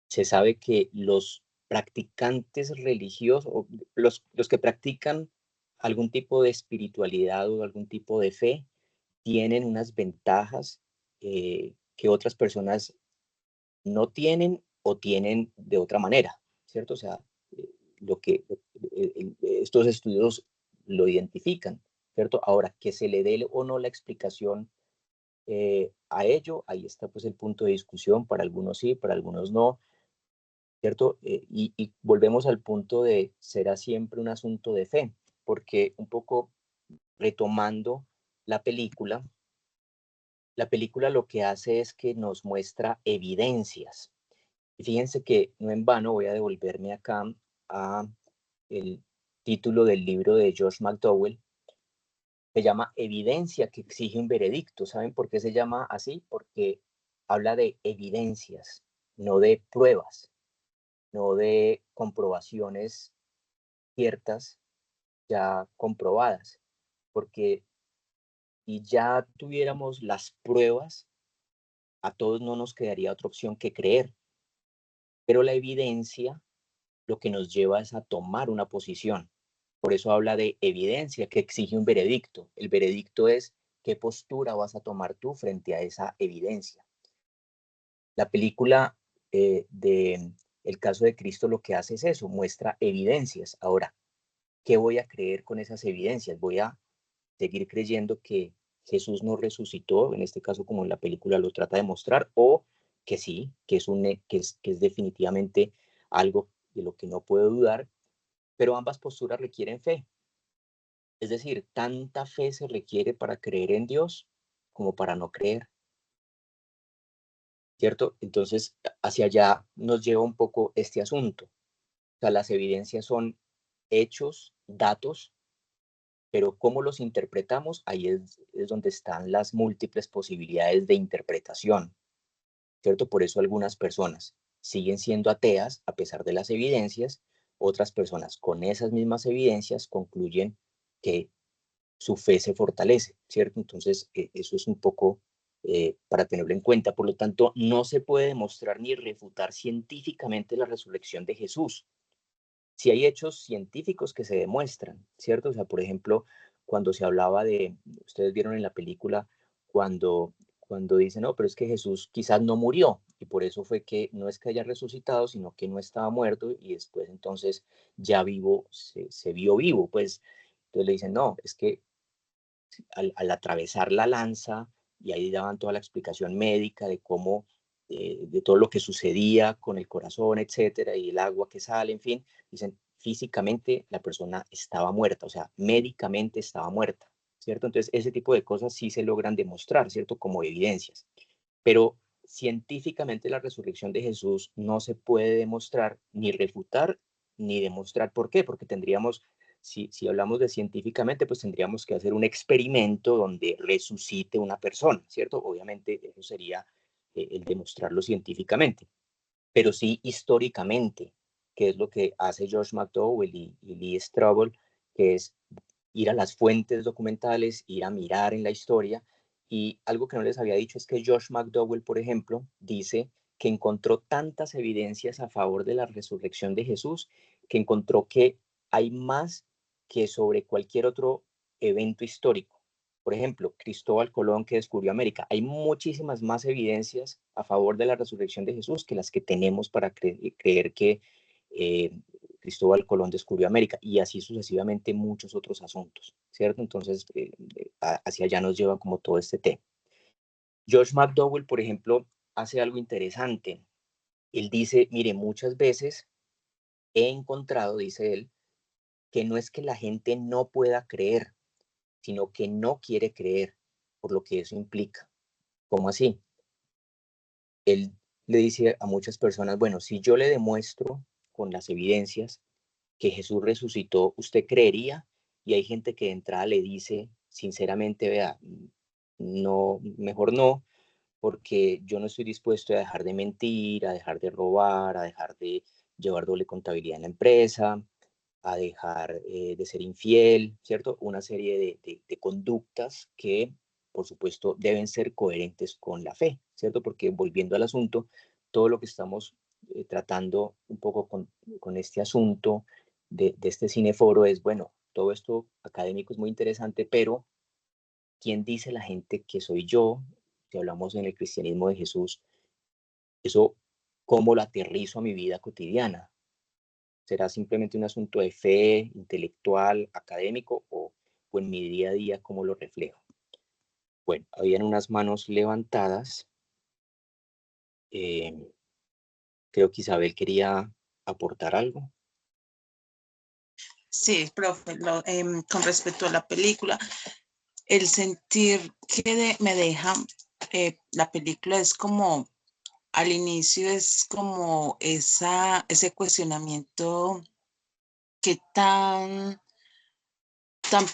se sabe que los practicantes religiosos, o los que practican algún tipo de espiritualidad o algún tipo de fe, tienen unas ventajas que otras personas no tienen o tienen de otra manera, ¿cierto? O sea, lo que estos estudios lo identifican, ¿cierto? Ahora, que se le dé o no la explicación a ello, ahí está pues el punto de discusión, para algunos sí, para algunos no, ¿cierto? Y volvemos al punto de, será siempre un asunto de fe, porque un poco retomando la película lo que hace es que nos muestra evidencias. Y fíjense que no en vano voy a devolverme acá a el título del libro de Josh McDowell. Se llama Evidencia que exige un veredicto. ¿Saben por qué se llama así? Porque habla de evidencias, no de pruebas, no de comprobaciones ciertas ya comprobadas. Porque si ya tuviéramos las pruebas, a todos no nos quedaría otra opción que creer. Pero la evidencia lo que nos lleva es a tomar una posición. Por eso habla de evidencia que exige un veredicto. El veredicto es qué postura vas a tomar tú frente a esa evidencia. La película de El caso de Cristo lo que hace es eso, muestra evidencias. Ahora, ¿qué voy a creer con esas evidencias? ¿Voy a seguir creyendo que Jesús no resucitó, en este caso como en la película lo trata de mostrar, o que sí, que es definitivamente algo de lo que no puedo dudar, pero ambas posturas requieren fe? Es decir, tanta fe se requiere para creer en Dios como para no creer, ¿cierto? Entonces, hacia allá nos lleva un poco este asunto. O sea, las evidencias son hechos, datos, pero cómo los interpretamos, ahí es donde están las múltiples posibilidades de interpretación, ¿cierto? Por eso algunas personas siguen siendo ateas a pesar de las evidencias, otras personas con esas mismas evidencias concluyen que su fe se fortalece, ¿cierto? Entonces, eso es un poco para tenerlo en cuenta. Por lo tanto, no se puede demostrar ni refutar científicamente la resurrección de Jesús. Si hay hechos científicos que se demuestran, ¿cierto? O sea, por ejemplo, cuando se hablaba de, ustedes vieron en la película, cuando dicen, no, pero es que Jesús quizás no murió, y por eso fue que no es que haya resucitado, sino que no estaba muerto, y después entonces ya vivo, se vio vivo, pues, entonces le dicen, no, es que al atravesar la lanza, y ahí daban toda la explicación médica de cómo, de todo lo que sucedía con el corazón, etcétera, y el agua que sale, en fin, dicen, físicamente la persona estaba muerta, o sea, médicamente estaba muerta, ¿cierto? Entonces, ese tipo de cosas sí se logran demostrar, ¿cierto? Como evidencias. Pero científicamente la resurrección de Jesús no se puede demostrar, ni refutar, ni demostrar. ¿Por qué? Porque tendríamos, si hablamos de científicamente, pues tendríamos que hacer un experimento donde resucite una persona, ¿cierto? Obviamente eso sería el demostrarlo científicamente, pero sí históricamente, que es lo que hace Josh McDowell y Lee Strobel, que es ir a las fuentes documentales, ir a mirar en la historia. Y algo que no les había dicho es que Josh McDowell, por ejemplo, dice que encontró tantas evidencias a favor de la resurrección de Jesús, que encontró que hay más que sobre cualquier otro evento histórico. Por ejemplo, Cristóbal Colón, que descubrió América. Hay muchísimas más evidencias a favor de la resurrección de Jesús que las que tenemos para creer que eh, Cristóbal Colón descubrió América, y así sucesivamente muchos otros asuntos, ¿cierto? Entonces, hacia allá nos lleva como todo este tema. Josh McDowell, por ejemplo, hace algo interesante. Él dice, mire, muchas veces he encontrado, dice él, que no es que la gente no pueda creer, sino que no quiere creer, por lo que eso implica. ¿Cómo así? Él le dice a muchas personas, bueno, si yo le demuestro con las evidencias que Jesús resucitó, ¿usted creería? Y hay gente que de entrada le dice, sinceramente, vea, no, mejor no, porque yo no estoy dispuesto a dejar de mentir, a dejar de robar, a dejar de llevar doble contabilidad en la empresa, a dejar de ser infiel, ¿cierto? Una serie de conductas que, por supuesto, deben ser coherentes con la fe, ¿cierto? Porque volviendo al asunto, todo lo que estamos tratando un poco con este asunto de este cineforo es, bueno, todo esto académico es muy interesante, pero ¿quién dice la gente que soy yo? Si hablamos en el cristianismo de Jesús, eso, ¿cómo lo aterrizo a mi vida cotidiana? ¿Será simplemente un asunto de fe, intelectual, académico, o en mi día a día cómo lo reflejo? Bueno, habían unas manos levantadas. Eh, Creo que Isabel quería aportar algo. Sí, profe, con respecto a la película, el sentir que me deja la película es como al inicio es como ese cuestionamiento, qué tan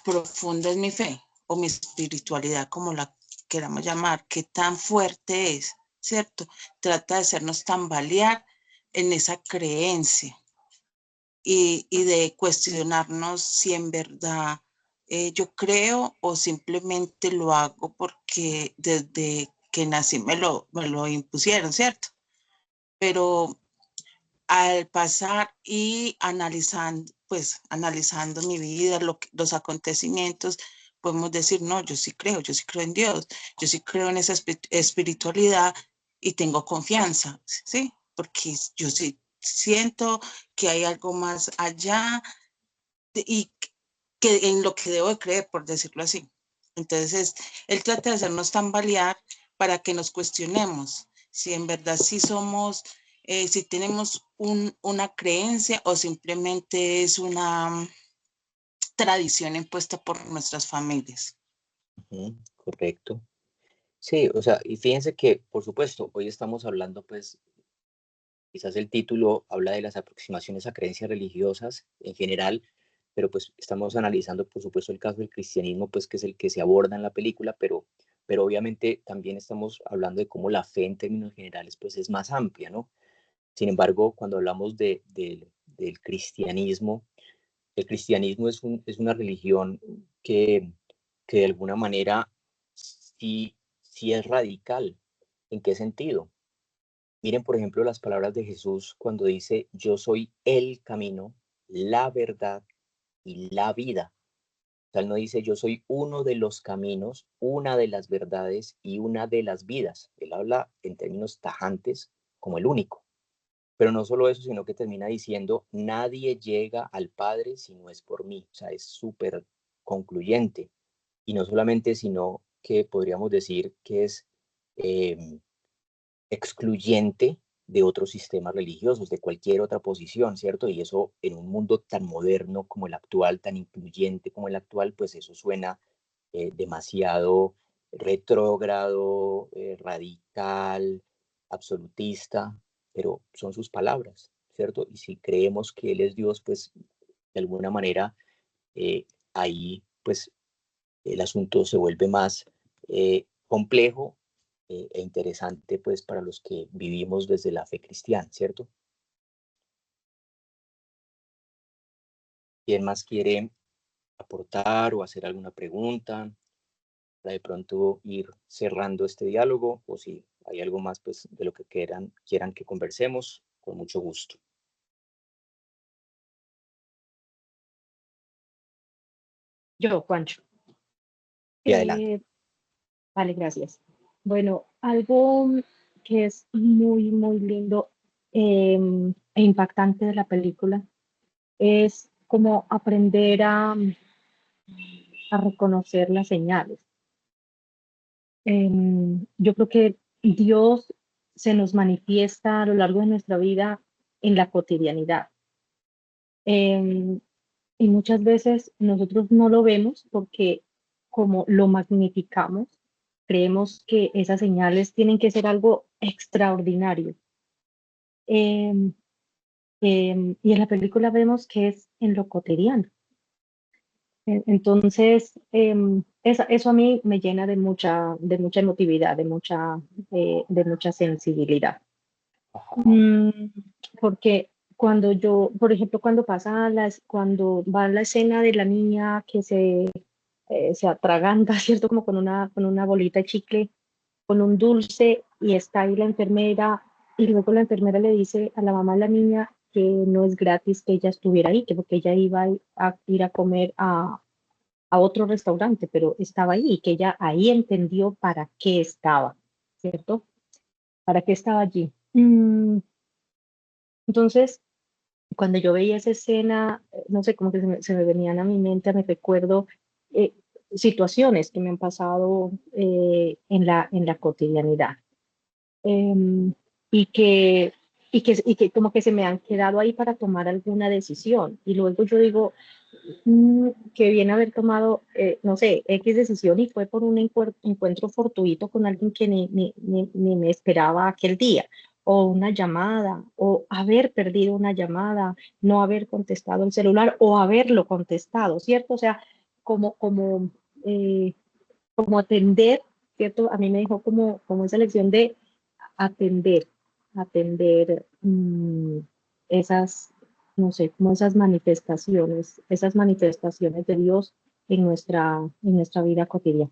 profunda es mi fe o mi espiritualidad, como la queramos llamar, qué tan fuerte es, ¿cierto? Trata de hacernos tambalear en esa creencia y de cuestionarnos si en verdad yo creo o simplemente lo hago porque desde que nací me lo impusieron, ¿cierto? Pero al pasar y analizando, pues analizando mi vida, los acontecimientos, podemos decir, no, yo sí creo en Dios, yo sí creo en esa espiritualidad y tengo confianza, ¿sí? Porque yo sí siento que hay algo más allá y que en lo que debo de creer, por decirlo así. Entonces, él trata de hacernos tambalear para que nos cuestionemos si en verdad sí somos, si tenemos una creencia o simplemente es una tradición impuesta por nuestras familias. Correcto. Sí, o sea, y fíjense que, por supuesto, hoy estamos hablando, pues, quizás el título habla de las aproximaciones a creencias religiosas en general, pero pues estamos analizando, por supuesto, el caso del cristianismo, pues que es el que se aborda en la película, pero obviamente también estamos hablando de cómo la fe en términos generales, pues es más amplia, ¿no? Sin embargo, cuando hablamos del cristianismo, el cristianismo es una religión que de alguna manera sí es radical. ¿En qué sentido? Miren, por ejemplo, las palabras de Jesús cuando dice, yo soy el camino, la verdad y la vida. O sea, él no dice, yo soy uno de los caminos, una de las verdades y una de las vidas. Él habla en términos tajantes como el único. Pero no solo eso, sino que termina diciendo, nadie llega al Padre si no es por mí. O sea, es súper concluyente. Y no solamente, sino que podríamos decir que es eh, excluyente de otros sistemas religiosos, de cualquier otra posición, ¿cierto? Y eso en un mundo tan moderno como el actual, tan incluyente como el actual, pues eso suena demasiado retrógrado, radical, absolutista, pero son sus palabras, ¿cierto? Y si creemos que Él es Dios, pues de alguna manera ahí pues el asunto se vuelve más complejo e interesante pues para los que vivimos desde la fe cristiana, ¿cierto? ¿Quién más quiere aportar o hacer alguna pregunta para de pronto ir cerrando este diálogo? O si hay algo más pues de lo que quieran que conversemos, con mucho gusto. Yo, Juancho. Y adelante. Vale, gracias. Bueno, algo que es muy, muy lindo e impactante de la película es como aprender a reconocer las señales. Yo creo que Dios se nos manifiesta a lo largo de nuestra vida en la cotidianidad. Em, y muchas veces nosotros no lo vemos porque como lo magnificamos, creemos que esas señales tienen que ser algo extraordinario. Em, y en la película vemos que es en lo cotidiano. Entonces, eso a mí me llena de mucha emotividad, de mucha sensibilidad. Mm, Porque cuando yo, por ejemplo, cuando va la escena de la niña que se atraganta, ¿cierto? Como con una bolita de chicle, con un dulce, y está ahí la enfermera, y luego la enfermera le dice a la mamá de la niña que no es gratis que ella estuviera ahí, que porque ella iba a ir a comer a otro restaurante, pero estaba ahí y que ella ahí entendió para qué estaba, ¿cierto? ¿Para qué estaba allí? Entonces, cuando yo veía esa escena, no sé, como que se me venían a mi mente, me recuerdo eh, situaciones que me han pasado en la cotidianidad em, y que, y que como que se me han quedado ahí para tomar alguna decisión. Y luego yo digo, que viene haber tomado, no sé, X decisión y fue por un encuentro fortuito con alguien que ni me esperaba aquel día. o una llamada, o haber perdido una llamada, no haber contestado el celular o haberlo contestado, ¿cierto? O sea, como, eh, como atender, ¿cierto? A mí me dejó como esa lección de atender, atender esas, no sé, como esas manifestaciones de Dios en nuestra vida cotidiana.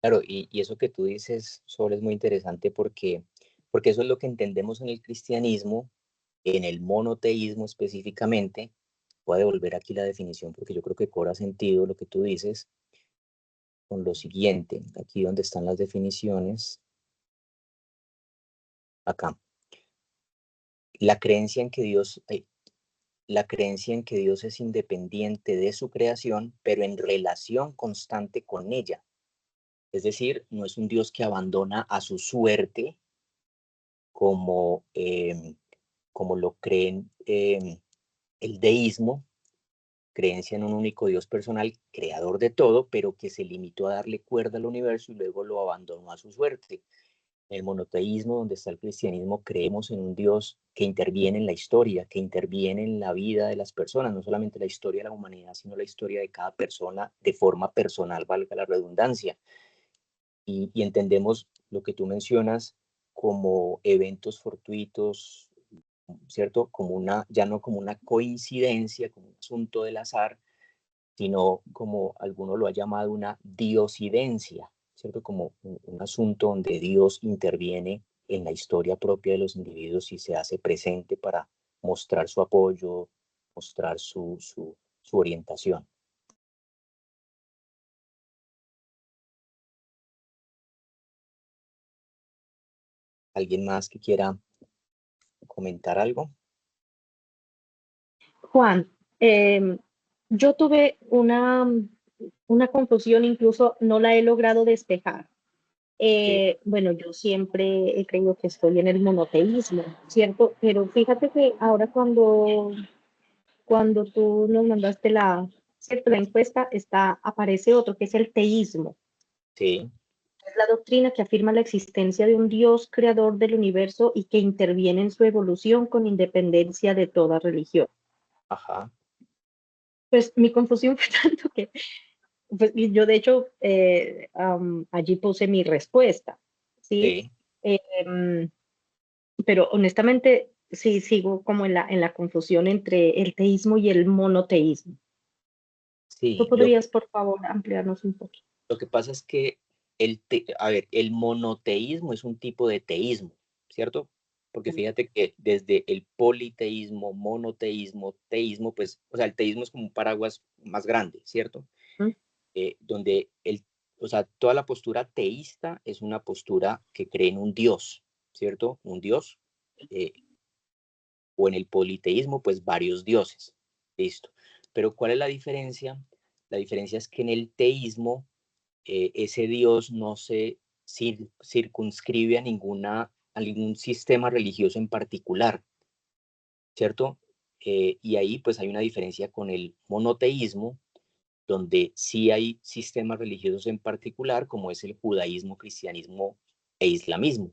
Claro, y eso que tú dices, Sol, es muy interesante porque eso es lo que entendemos en el cristianismo, en el monoteísmo específicamente. Voy a devolver aquí la definición porque yo creo que cobra sentido lo que tú dices con lo siguiente, aquí donde están las definiciones, acá. La creencia en que la creencia en que Dios es independiente de su creación, pero en relación constante con ella. Es decir, no es un Dios que abandona a su suerte como, como lo creen el deísmo, creencia en un único Dios personal, creador de todo, pero que se limitó a darle cuerda al universo y luego lo abandonó a su suerte. En el monoteísmo, donde está el cristianismo, creemos en un Dios que interviene en la historia, que interviene en la vida de las personas, no solamente la historia de la humanidad, sino la historia de cada persona de forma personal, valga la redundancia. Y entendemos lo que tú mencionas como eventos fortuitos, ¿cierto? Como ya no como una coincidencia, como un asunto del azar, sino como alguno lo ha llamado una diosidencia, ¿cierto? Como un asunto donde Dios interviene en la historia propia de los individuos y se hace presente para mostrar su apoyo, mostrar su orientación. ¿Alguien más que quiera comentar algo? Juan, yo tuve una confusión, incluso no la he logrado despejar. Sí, Bueno, yo siempre he creído que estoy en el monoteísmo, ¿cierto? Pero fíjate que ahora cuando tú nos mandaste ¿cierto? La encuesta, aparece otro, que es el teísmo. sí, Es la doctrina que afirma la existencia de un Dios creador del universo y que interviene en su evolución con independencia de toda religión. ajá, Pues mi confusión fue tanto que pues, y yo de hecho allí puse mi respuesta, ¿sí? sí, Em, pero honestamente sí sigo como en la confusión entre el teísmo y el monoteísmo. ¿Tú sí. podrías, por favor, ampliarnos un poquito? Lo que pasa es que el monoteísmo es un tipo de teísmo, ¿cierto? Porque fíjate que desde el politeísmo, monoteísmo, teísmo, pues, o sea, el teísmo es como un paraguas más grande, ¿cierto? ¿Mm? Donde o sea, toda la postura teísta es una postura que cree en un Dios, ¿cierto? Un Dios, eh, o en el politeísmo, pues varios dioses, listo. Pero ¿cuál es la diferencia? La diferencia es que en el teísmo ese Dios no se circunscribe a ningún sistema religioso en particular, ¿cierto? Y ahí pues hay una diferencia con el monoteísmo, donde sí hay sistemas religiosos en particular, como es el judaísmo, cristianismo e islamismo,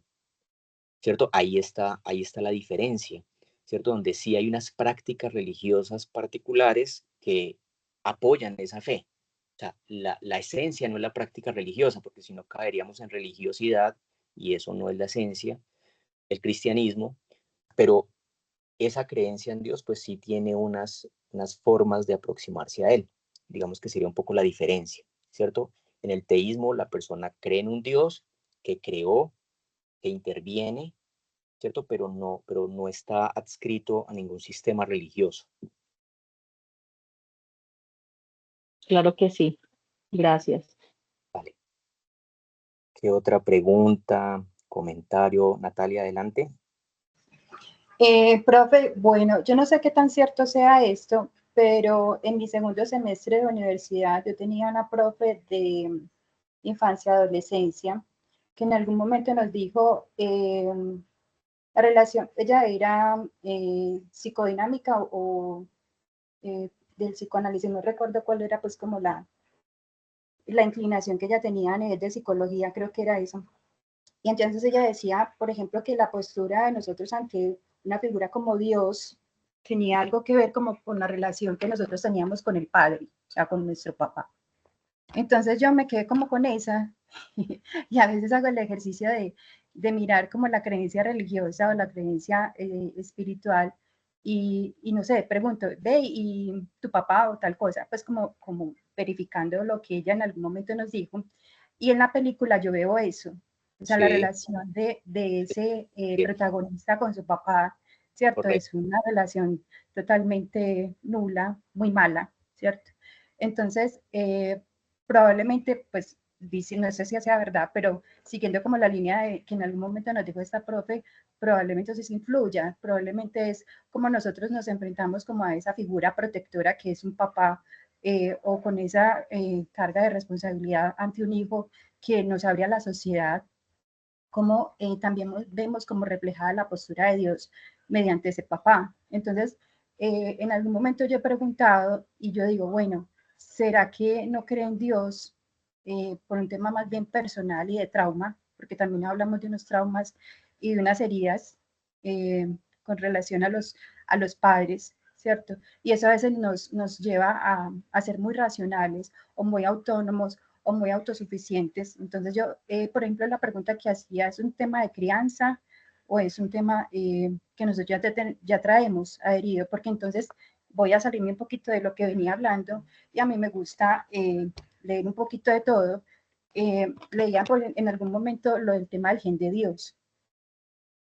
¿cierto? Ahí está la diferencia, ¿cierto? Donde sí hay unas prácticas religiosas particulares que apoyan esa fe. O sea, la esencia no es la práctica religiosa, porque si no caeríamos en religiosidad y eso no es la esencia del cristianismo, pero esa creencia en Dios pues sí tiene unas formas de aproximarse a él. Digamos que sería un poco la diferencia, ¿cierto? En el teísmo la persona cree en un Dios que creó, que interviene, ¿cierto? Pero no está adscrito a ningún sistema religioso. Claro que sí. Gracias. Vale. ¿Qué otra pregunta, comentario? Natalia, adelante. Profe, bueno, yo no sé qué tan cierto sea esto, pero en mi segundo semestre de universidad yo tenía una profe de infancia y adolescencia que en algún momento nos dijo la relación, ella era psicodinámica o del psicoanálisis, no recuerdo cuál era pues como la inclinación que ella tenía a nivel de psicología, creo que era eso. Y entonces ella decía, por ejemplo, que la postura de nosotros ante una figura como Dios tenía algo que ver como con la relación que nosotros teníamos con el Padre, o sea, con nuestro papá. Entonces yo me quedé como con esa y a veces hago el ejercicio de mirar como la creencia religiosa o la creencia espiritual y no sé, pregunto, ve, y tu papá o tal cosa, pues como verificando lo que ella en algún momento nos dijo. Y en la película yo veo eso, o sea, la Sí, relación de ese bien, protagonista con su papá, ¿cierto? correcto. Es una relación totalmente nula, muy mala, ¿cierto? Entonces, probablemente, pues, no sé si sea verdad, pero siguiendo como la línea de que en algún momento nos dijo esta profe, probablemente eso sí influya, probablemente es como nosotros nos enfrentamos como a esa figura protectora que es un papá, o con esa carga de responsabilidad ante un hijo que nos abre a la sociedad, como también vemos como reflejada la postura de Dios mediante ese papá. Entonces, en algún momento yo he preguntado y yo digo, bueno, ¿será que no creen en Dios por un tema más bien personal y de trauma? Porque también hablamos de unos traumas y de unas heridas eh, con relación a los padres, ¿cierto? Y eso a veces nos lleva a ser muy racionales o muy autónomos o muy autosuficientes. Entonces yo, por ejemplo, la pregunta que hacía, ¿es un tema de crianza o es un tema que nosotros ya traemos adherido? Porque entonces voy a salirme un poquito de lo que venía hablando y a mí me gusta leer un poquito de todo. Leía en algún momento lo del tema del gen de Dios.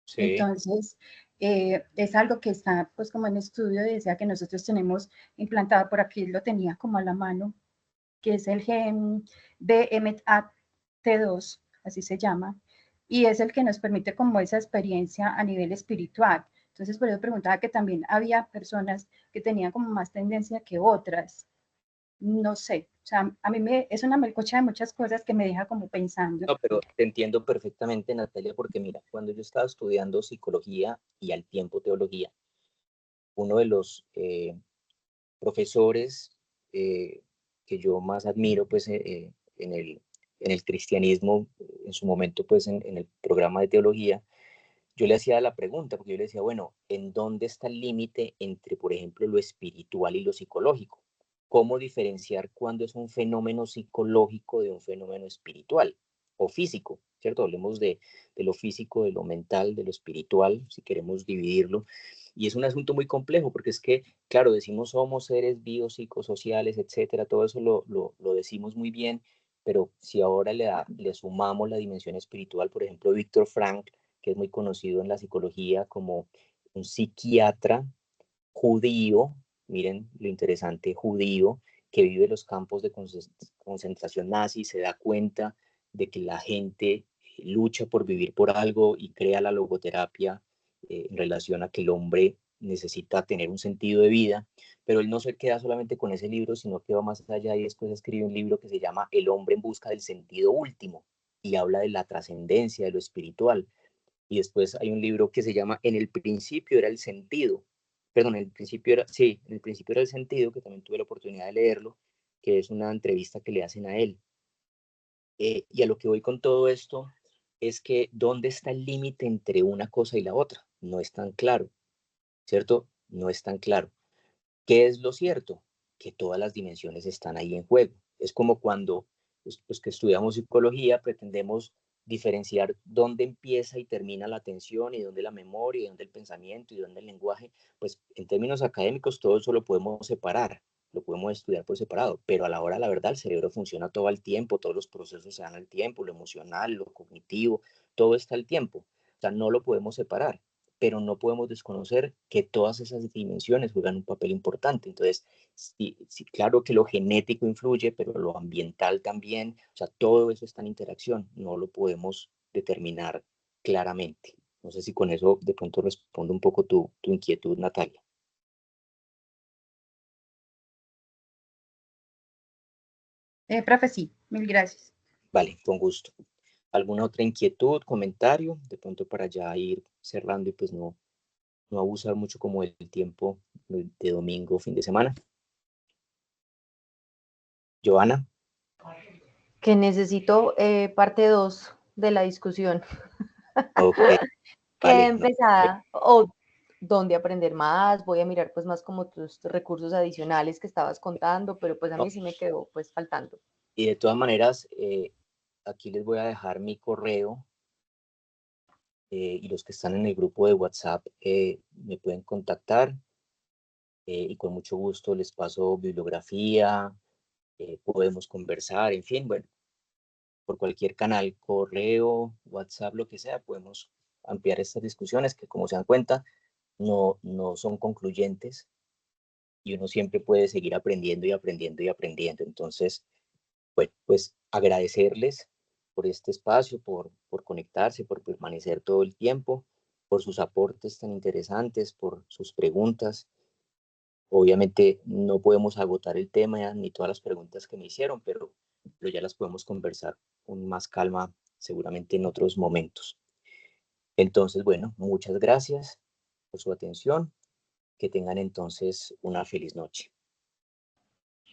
Sí, Entonces, es algo que está pues como en estudio, decía que nosotros tenemos implantado, por aquí lo tenía como a la mano, que es el gen BMAT2, así se llama, y es el que nos permite como esa experiencia a nivel espiritual. Entonces, por eso preguntaba que también había personas que tenían como más tendencia que otras. No sé, o sea, a mí es una melcocha de muchas cosas que me deja como pensando. no, pero te entiendo perfectamente, Natalia, porque mira, cuando yo estaba estudiando psicología y al tiempo teología, uno de los profesores eh, que yo más admiro pues, en el cristianismo, en su momento pues en el programa de teología, yo le hacía la pregunta, porque yo le decía, bueno, ¿en dónde está el límite entre, por ejemplo, lo espiritual y lo psicológico? ¿Cómo diferenciar cuándo es un fenómeno psicológico de un fenómeno espiritual o físico? ¿Cierto? Hablemos de lo físico, de lo mental, de lo espiritual, si queremos dividirlo. Y es un asunto muy complejo, porque es que, claro, decimos somos seres biopsicosociales, etcétera, todo eso lo decimos muy bien, pero si ahora le sumamos la dimensión espiritual, por ejemplo, Víctor Frank, que es muy conocido en la psicología como un psiquiatra judío, miren lo interesante, judío, que vive en los campos de concentración nazi, se da cuenta de que la gente lucha por vivir por algo y crea la logoterapia en relación a que el hombre necesita tener un sentido de vida, pero él no se queda solamente con ese libro, sino que va más allá y después escribe un libro que se llama El hombre en busca del sentido último y habla de la trascendencia, de lo espiritual. Y después hay un libro que se llama En el principio era el sentido. Perdón, en el principio era, sí, en el principio era el sentido, que también tuve la oportunidad de leerlo, que es una entrevista que le hacen a él. Y a lo que voy con todo esto es que ¿dónde está el límite entre una cosa y la otra? No es tan claro, ¿cierto? No es tan claro. ¿Qué es lo cierto? Que todas las dimensiones están ahí en juego. Es como cuando los que estudiamos psicología pretendemos diferenciar dónde empieza y termina la atención y dónde la memoria y dónde el pensamiento y dónde el lenguaje. Pues en términos académicos todo eso lo podemos separar, lo podemos estudiar por separado, pero a la hora de la verdad el cerebro funciona todo el tiempo, todos los procesos se dan al tiempo, lo emocional, lo cognitivo, todo está al tiempo. O sea, no lo podemos separar, pero no podemos desconocer que todas esas dimensiones juegan un papel importante. Entonces, sí, sí, claro que lo genético influye, pero lo ambiental también, o sea, todo eso está en interacción, no lo podemos determinar claramente. No sé si con eso de pronto respondo un poco tu inquietud, Natalia. Profe, sí, mil gracias. Vale, con gusto. ¿Alguna otra inquietud, comentario? De pronto para ya ir cerrando y pues no abusar mucho como el tiempo de domingo, fin de semana. Joana. Que necesito parte 2 de la discusión. Ok, Que vale. empezada o dónde aprender más, voy a mirar pues más como tus recursos adicionales que estabas contando, pero pues a mí sí me quedó pues faltando. Y de todas maneras, aquí les voy a dejar mi correo y los que están en el grupo de WhatsApp me pueden contactar y con mucho gusto les paso bibliografía, podemos conversar, en fin, bueno, por cualquier canal, correo, WhatsApp, lo que sea, podemos ampliar estas discusiones que, como se dan cuenta, no son concluyentes y uno siempre puede seguir aprendiendo y aprendiendo y aprendiendo. Entonces, bueno, pues agradecerles por este espacio, por conectarse, por permanecer todo el tiempo, por sus aportes tan interesantes, por sus preguntas. Obviamente no podemos agotar el tema ni todas las preguntas que me hicieron, pero ya las podemos conversar con más calma seguramente en otros momentos. Entonces, bueno, muchas gracias por su atención. Que tengan entonces una feliz noche.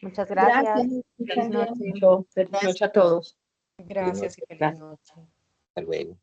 Muchas gracias. Gracias. Feliz noche. Feliz noche a todos. Gracias y feliz noche. Hasta luego.